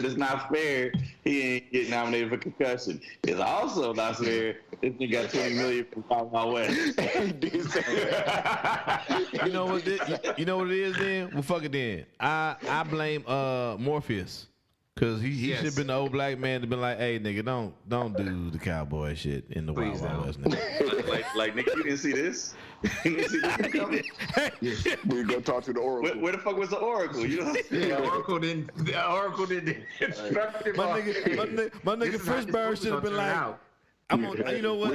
it's not fair. He ain't get nominated for concussion. It's also not fair. This nigga got 20 million from Wild Wild West. You know what? You know what it is then? Well, fuck it then. I blame Morpheus. Cause he should have been the old black man to be like, hey nigga, don't do the cowboy shit in the Wild Wild West. like nigga, you didn't see this? You didn't see this coming? We go talk to the Oracle. Where the fuck was the Oracle? You know? The Oracle didn't instruct him. My nigga Fishburne should have been like, you know what?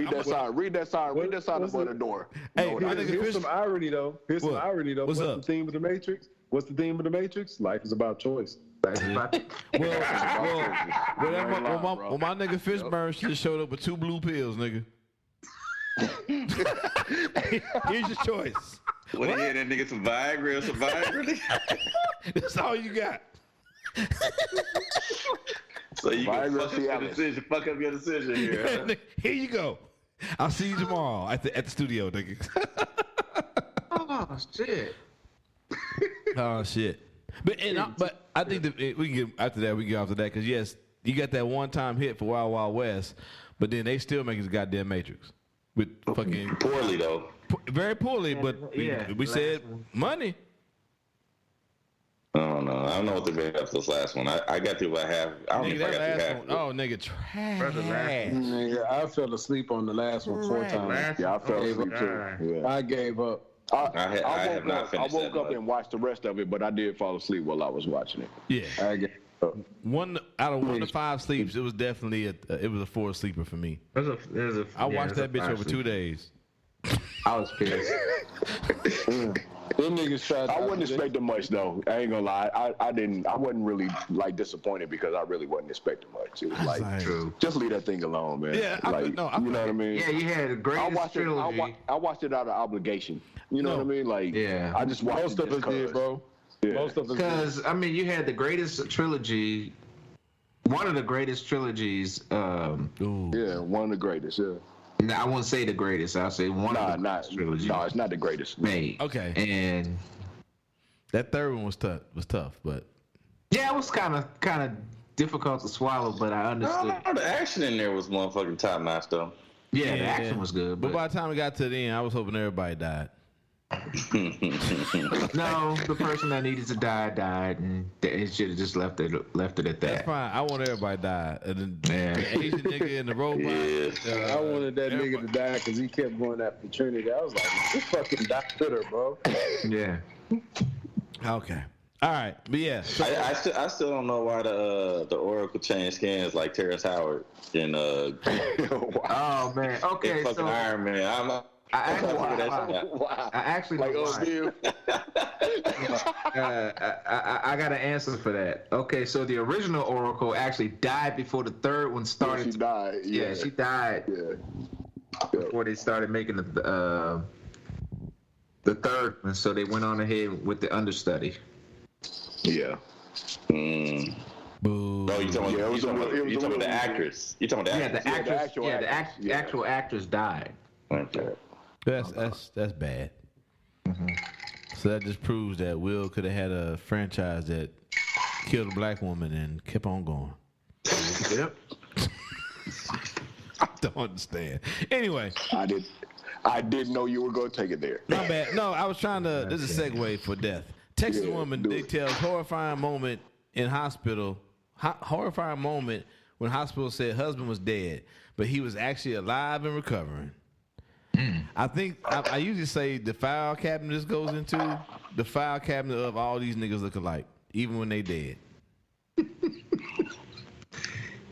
Read that sign above the door. Hey, here's some irony though. What's up? The theme of the Matrix? What's the theme of the Matrix? Life is about choice. Well, my nigga Fishburne should have showed up with 2 blue pills, nigga. Here's your choice. What? He had that nigga some Viagra or some Viagra? That's all you got. So you can fuck up your decision here. Huh? Here you go. I'll see you tomorrow at the studio, nigga. Oh shit. Oh shit. But I think that we can get after that. We can get off of that because yes, you got that one-time hit for Wild Wild West, but then they still make this goddamn Matrix with fucking poorly though. Very poorly, but we said money. I don't know. I don't know what they made up this last one. I got through about half. I don't even think I got through half. Oh, nigga, trash. Nigga, I fell asleep on the last one 4 times. Yeah, I fell asleep too. Yeah. I gave up. I woke up and watched the rest of it, but I did fall asleep while I was watching it. Yeah. I gave up. 1 out of 1 to 5 sleeps, it was definitely a 4 sleeper for me. I watched that bitch over 2 days. I was pissed. Them niggas tried. I wasn't expecting much though. I ain't gonna lie. I wasn't really like disappointed because I really wasn't expecting much. It was like, true. Just leave that thing alone, man. Yeah, you know what I mean? Yeah, you had the greatest trilogy. I watched it out of obligation. You know what I mean? Like, yeah. I just watched Most it. of us did, bro. Yeah. Most of us. Because I mean, you had the greatest trilogy. One of the greatest trilogies. Yeah, one of the greatest. Yeah. No, I won't say the greatest. I'll say one of the greatest trilogies. No, it's not the greatest. Made. Okay. And that third one was tough, but yeah, it was kind of difficult to swallow, but I understood. No, the action in there was motherfucking top notch though. Yeah, the action was good. But by the time we got to the end, I was hoping everybody died. No, the person that needed to die died, and it should have just left it at that. That's fine. I want everybody to die. And then the Asian nigga and the robot. I wanted that nigga to die because he kept going after Trinity. I was like, this fucking die with her, bro. Yeah. Okay. All right, but yeah. So, I still don't know why the Oracle changed skins like Terrence Howard in Oh man. Okay. in fucking Iron Man. I actually like I got an answer for that. Okay, so the original Oracle actually died before the third one started. Yeah, she died. Yeah, she died. Yeah. Before they started making the third one, so they went on ahead with the understudy. Yeah. Boo. No, you talking about the actress. You talking about the actress? The actual actress died. Okay. That's bad. Mm-hmm. So that just proves that Will could have had a franchise that killed a black woman and kept on going. Yep. I don't understand. Anyway, I didn't know you were going to take it there. My bad. No, I was trying to. This is a segue for death. Texas woman details horrifying moment in hospital. Horrifying moment when hospital said husband was dead, but he was actually alive and recovering. I think I usually say the file cabinet this goes into the file cabinet of all these niggas look alike, even when they dead.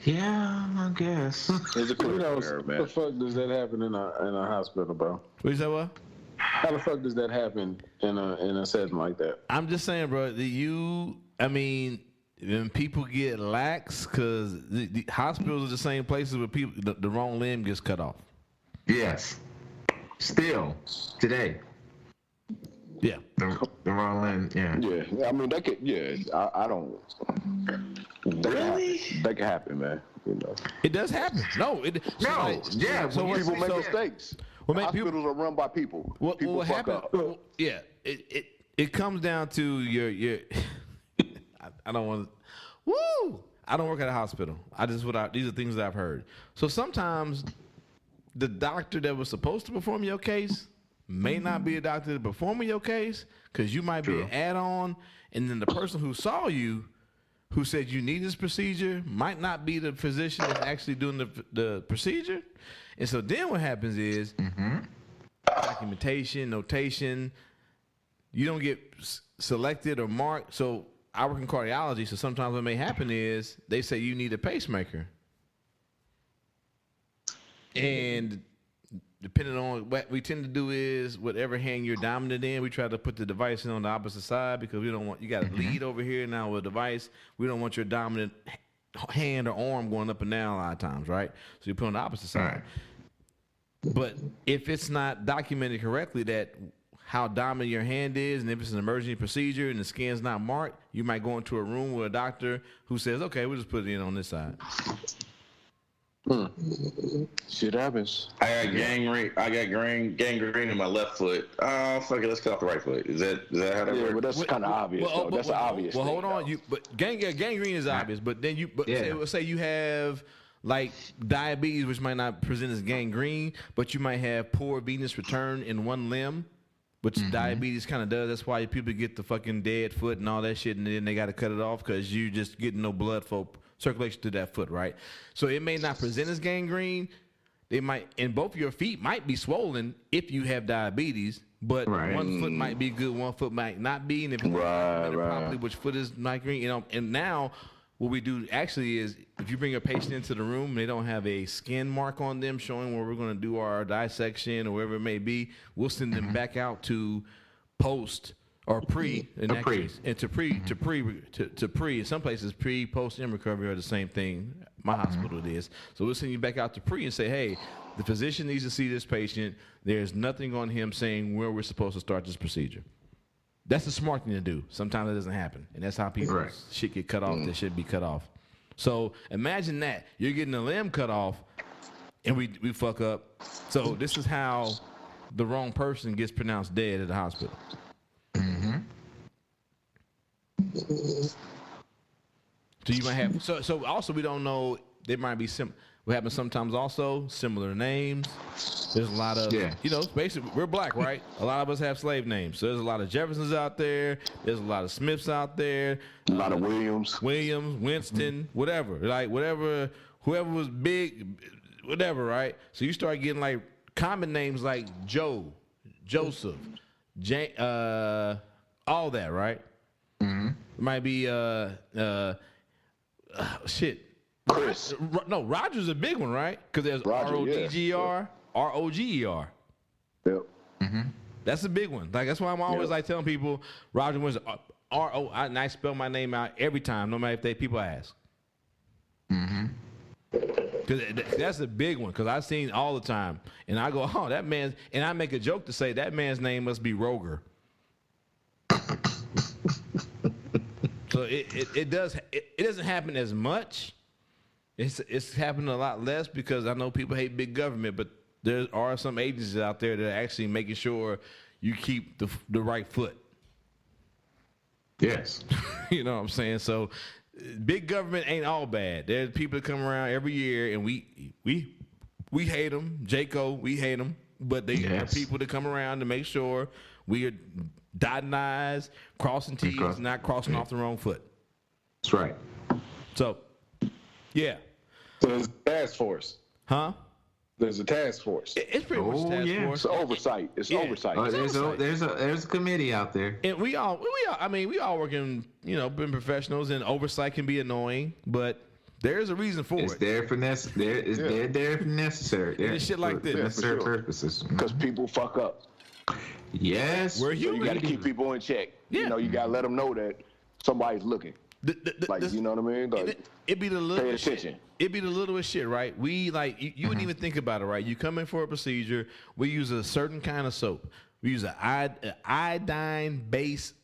Yeah, I guess. There's a What the fuck does that happen in a hospital, bro? What you say? What? How the fuck does that happen in a setting like that? I'm just saying, bro. When people get lax, because the hospitals are the same places where people the wrong limb gets cut off. Yes. Still today. Yeah. The wrong limb. Yeah. Yeah. I mean, that could. Yeah. I don't. Really? That can happen, man. You know. It does happen. No. Yeah. So when people make mistakes. Hospitals are run by people. People what fuck happens? up. Well, yeah. It comes down to your. I don't want to. Woo! I don't work at a hospital. These are things that I've heard. So sometimes the doctor that was supposed to perform your case may not be a doctor to perform your case because you might be an add-on, and then the person who saw you, who said you need this procedure, might not be the physician that's actually doing the procedure. And so then what happens is documentation, notation, you don't get selected or marked. So I work in cardiology, so sometimes what may happen is they say you need a pacemaker. And depending on what we tend to do is whatever hand you're dominant in, we try to put the device in on the opposite side because we don't want, you got a lead over here now with a device. We don't want your dominant hand or arm going up and down a lot of times, right? So you put on the opposite side. Right. But if it's not documented correctly that how dominant your hand is, and if it's an emergency procedure and the skin's not marked, you might go into a room with a doctor who says, okay, we'll just put it in on this side. Shit happens. I got gangrene. Gangrene in my left foot. Oh, fuck it. Let's cut off the right foot. Is that how that works? Yeah, but that's kind of obvious. Though. That's obvious. Well, hold on. Gangrene is obvious, but then say you have like diabetes, which might not present as gangrene, but you might have poor venous return in one limb, which diabetes kind of does. That's why people get the fucking dead foot and all that shit, and then they got to cut it off because you just getting no blood flow circulation to that foot, right? So it may not present as gangrene. They might, and both of your feet might be swollen if you have diabetes, but one foot might be good, one foot might not be, and if it's properly, which foot is not green, and now what we do actually is if you bring a patient into the room and they don't have a skin mark on them showing where we're going to do our dissection or wherever it may be, we'll send them back out to post or pre in that case, and to pre. In some places, pre, post, and recovery are the same thing. My hospital it is. So we'll send you back out to pre and say, hey, the physician needs to see this patient. There's nothing on him saying where we're supposed to start this procedure. That's the smart thing to do. Sometimes it doesn't happen, and that's how people shit get cut off. That should be cut off. So imagine that you're getting a limb cut off, and we fuck up. So this is how the wrong person gets pronounced dead at the hospital. So you might have so also we don't know, there might be what happens sometimes also similar names. There's a lot of basically we're black, right? A lot of us have slave names. So there's a lot of Jeffersons out there, there's a lot of Smiths out there, a lot of Williams, Winston, whatever. Like whoever was big, whatever, right? So you start getting like common names like Joe, Joseph, all that, right? It might be Chris. No, Roger's a big one, right? Because there's R-O-D-G-E-R, R-O-G-E-R. Yep. That's a big one. Like that's why I'm always like telling people Roger was R-O. And I spell my name out every time, no matter if people ask. Because that's a big one. Because I've seen all the time, and I go, oh, that man's, and I make a joke to say that man's name must be Roger. So it doesn't happen as much. It's happening a lot less because I know people hate big government, but there are some agencies out there that are actually making sure you keep the right foot. Yes. You know what I'm saying? So big government ain't all bad. There's people that come around every year, and we hate them. Jaco, we hate them, but they are people that come around to make sure we are dotting I's, crossing T's, not crossing off the wrong foot. That's right. So, yeah. So there's a task force. Huh? There's a task force. It's pretty much a task force. It's oversight. It's oversight. Oh, there's a committee out there. And we all working, being professionals, and oversight can be annoying, but there's a reason for it's it. There for They're for necessary. It's shit like this. Necessary purposes. Because people fuck up. Yes. We're human. So you got to keep people in check. Yeah. You got to let them know that somebody's looking. You know what I mean? Like, it'd be the little pay attention. It'd be the littlest shit, right? We you wouldn't even think about it, right? You come in for a procedure. We use a certain kind of soap. We use an iodine-based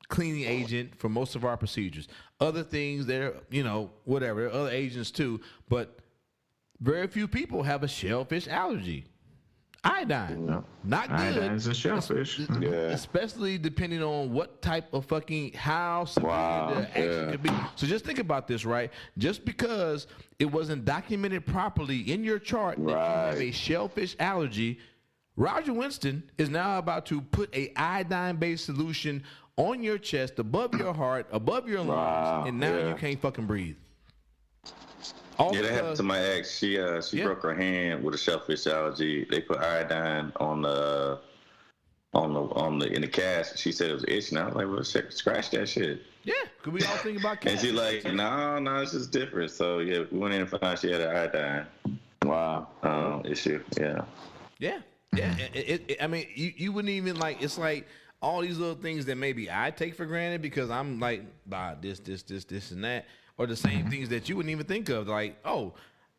cleaning agent for most of our procedures. Other things, whatever. There are other agents too, but very few people have a shellfish allergy. Iodine, not good. Iodine is a shellfish. Especially depending on what type of how severe the action could be. So just think about this, right? Just because it wasn't documented properly in your chart that you have a shellfish allergy, Roger Winston is now about to put a iodine-based solution on your chest, above your heart, above your lungs, and now you can't fucking breathe. That happened to my ex. She broke her hand with a shellfish allergy. They put iodine in the cast. She said it was itching. I was like, well, scratch that shit. Yeah, because we all think about cats. And she's like, no, it's just different. So yeah, we went in and found she had an iodine issue. Yeah. Yeah. I mean, you wouldn't even it's like all these little things that maybe I take for granted because I'm like, this, and that. Or the same things that you wouldn't even think of. Like, oh,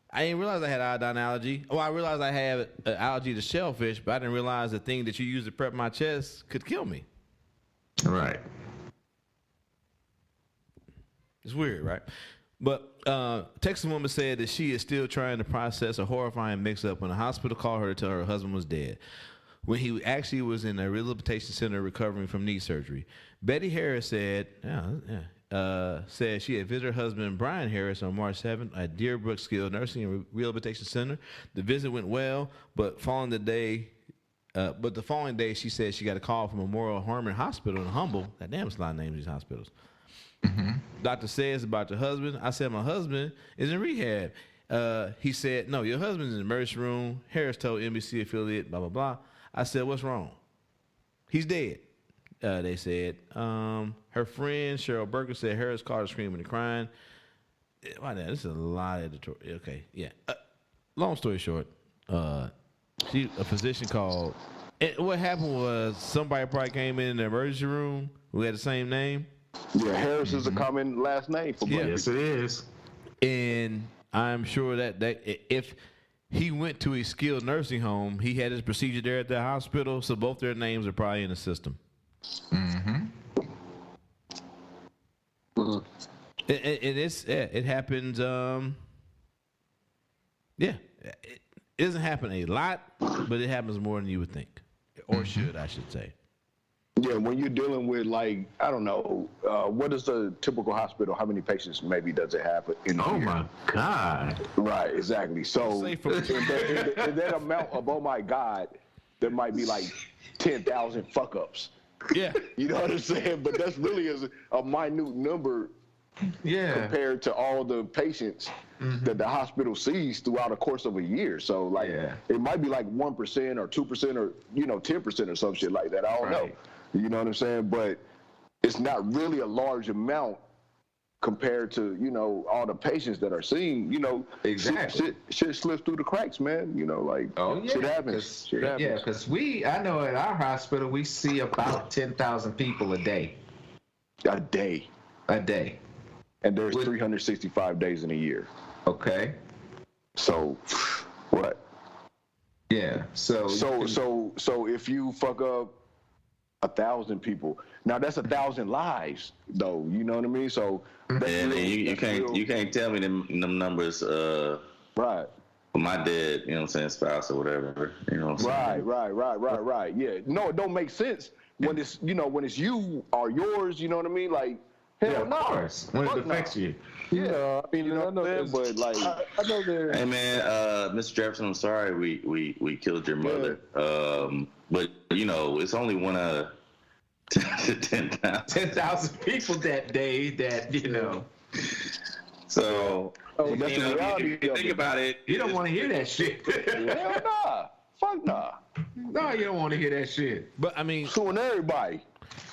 I didn't realize I had iodine allergy. Oh, I realized I had an allergy to shellfish, but I didn't realize the thing that you use to prep my chest could kill me. Right. It's weird, right? But Texas woman said that she is still trying to process a horrifying mix-up when the hospital called her to tell her husband was dead, when he actually was in a rehabilitation center recovering from knee surgery. Betty Harris said, said she had visited her husband Brian Harris on March 7th at Deerbrook Skilled Nursing and Rehabilitation Center. The visit went well, but the following day, she said she got a call from Memorial Hermann Hospital in Humble. God damn, it's a lot of names, these hospitals. Doctor says about your husband. I said, my husband is in rehab. He said, no, your husband's in the emergency room. Harris told NBC affiliate, blah, blah, blah. I said, what's wrong? He's dead. They said. Her friend, Cheryl Burger, said Harris called her screaming and crying. Why now? This is a lot of editorial. Okay, yeah. Long story short, a physician called. And what happened was somebody probably came in the emergency room who had the same name. Yeah, Harris is a common last name for black Yes, it is. And I'm sure that if he went to a skilled nursing home, he had his procedure there at the hospital, so both their names are probably in the system. Mm-hmm. It happens. It doesn't happen a lot, but it happens more than you would think, or should, I should say. Yeah, when you're dealing with, like, I don't know, what is a typical hospital? How many patients maybe does it have in a year? Oh, my God. Right, exactly. So in that amount of, oh, my God, there might be like 10,000 fuck-ups. Yeah. You know what I'm saying? But that's really a minute number compared to all the patients that the hospital sees throughout the course of a year. So, like, it might be like 1% or 2% or, 10% or some shit like that. I don't know. You know what I'm saying? But it's not really a large amount compared to, all the patients that are seen. Exactly. Shit slips through the cracks, man. Shit happens. Yeah, because I know at our hospital, we see about 10,000 people a day. A day. And there's 365 days in a year. Okay. So, what? Yeah. So if you fuck up 1,000 people, now that's 1,000 lives, though. You know what I mean? So you can't tell me them numbers. Right. For my dead, spouse or whatever. You know what I'm saying? Right. Yeah. No, it don't make sense when it's when it's you or yours. You know what I mean? Like, hell no. Of course. When it affects you. Yeah, I mean, I know that, but like, I know there. Hey man, Mr. Jefferson, I'm sorry we killed your mother. But it's only one out of 10,000 people that day that So that's the reality. If you think about it, you don't want to hear that shit. Hell nah, fuck nah. No, you don't want to hear that shit. But I mean, suing everybody.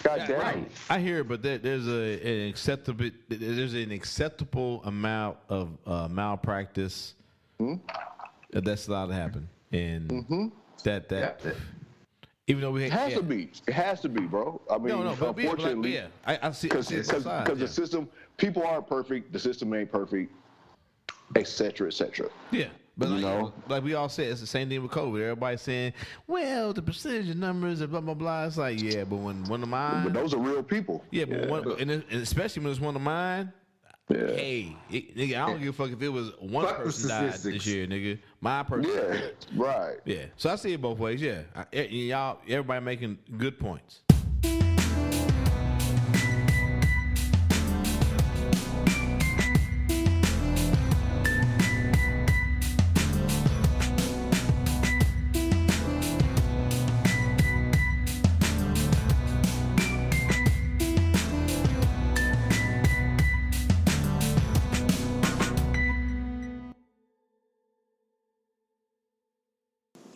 God damn. Right. I hear it, but there's an acceptable amount of malpractice that's allowed to happen, and that even though it has to be, bro. I mean, unfortunately, I see because the system, people aren't perfect, the system ain't perfect, etc. Yeah. But like we all said, it's the same thing with COVID. Everybody's saying, well, the percentage of numbers and blah, blah, blah. It's like, yeah, but when one of mine. But those are real people. Yeah, but and especially when it's one of mine. Yeah. Hey, nigga, I don't give a fuck if it was one person died this year, nigga. My person. Yeah, right. Yeah. So I see it both ways, yeah. Everybody making good points.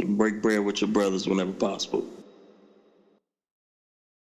Break bread with your brothers whenever possible.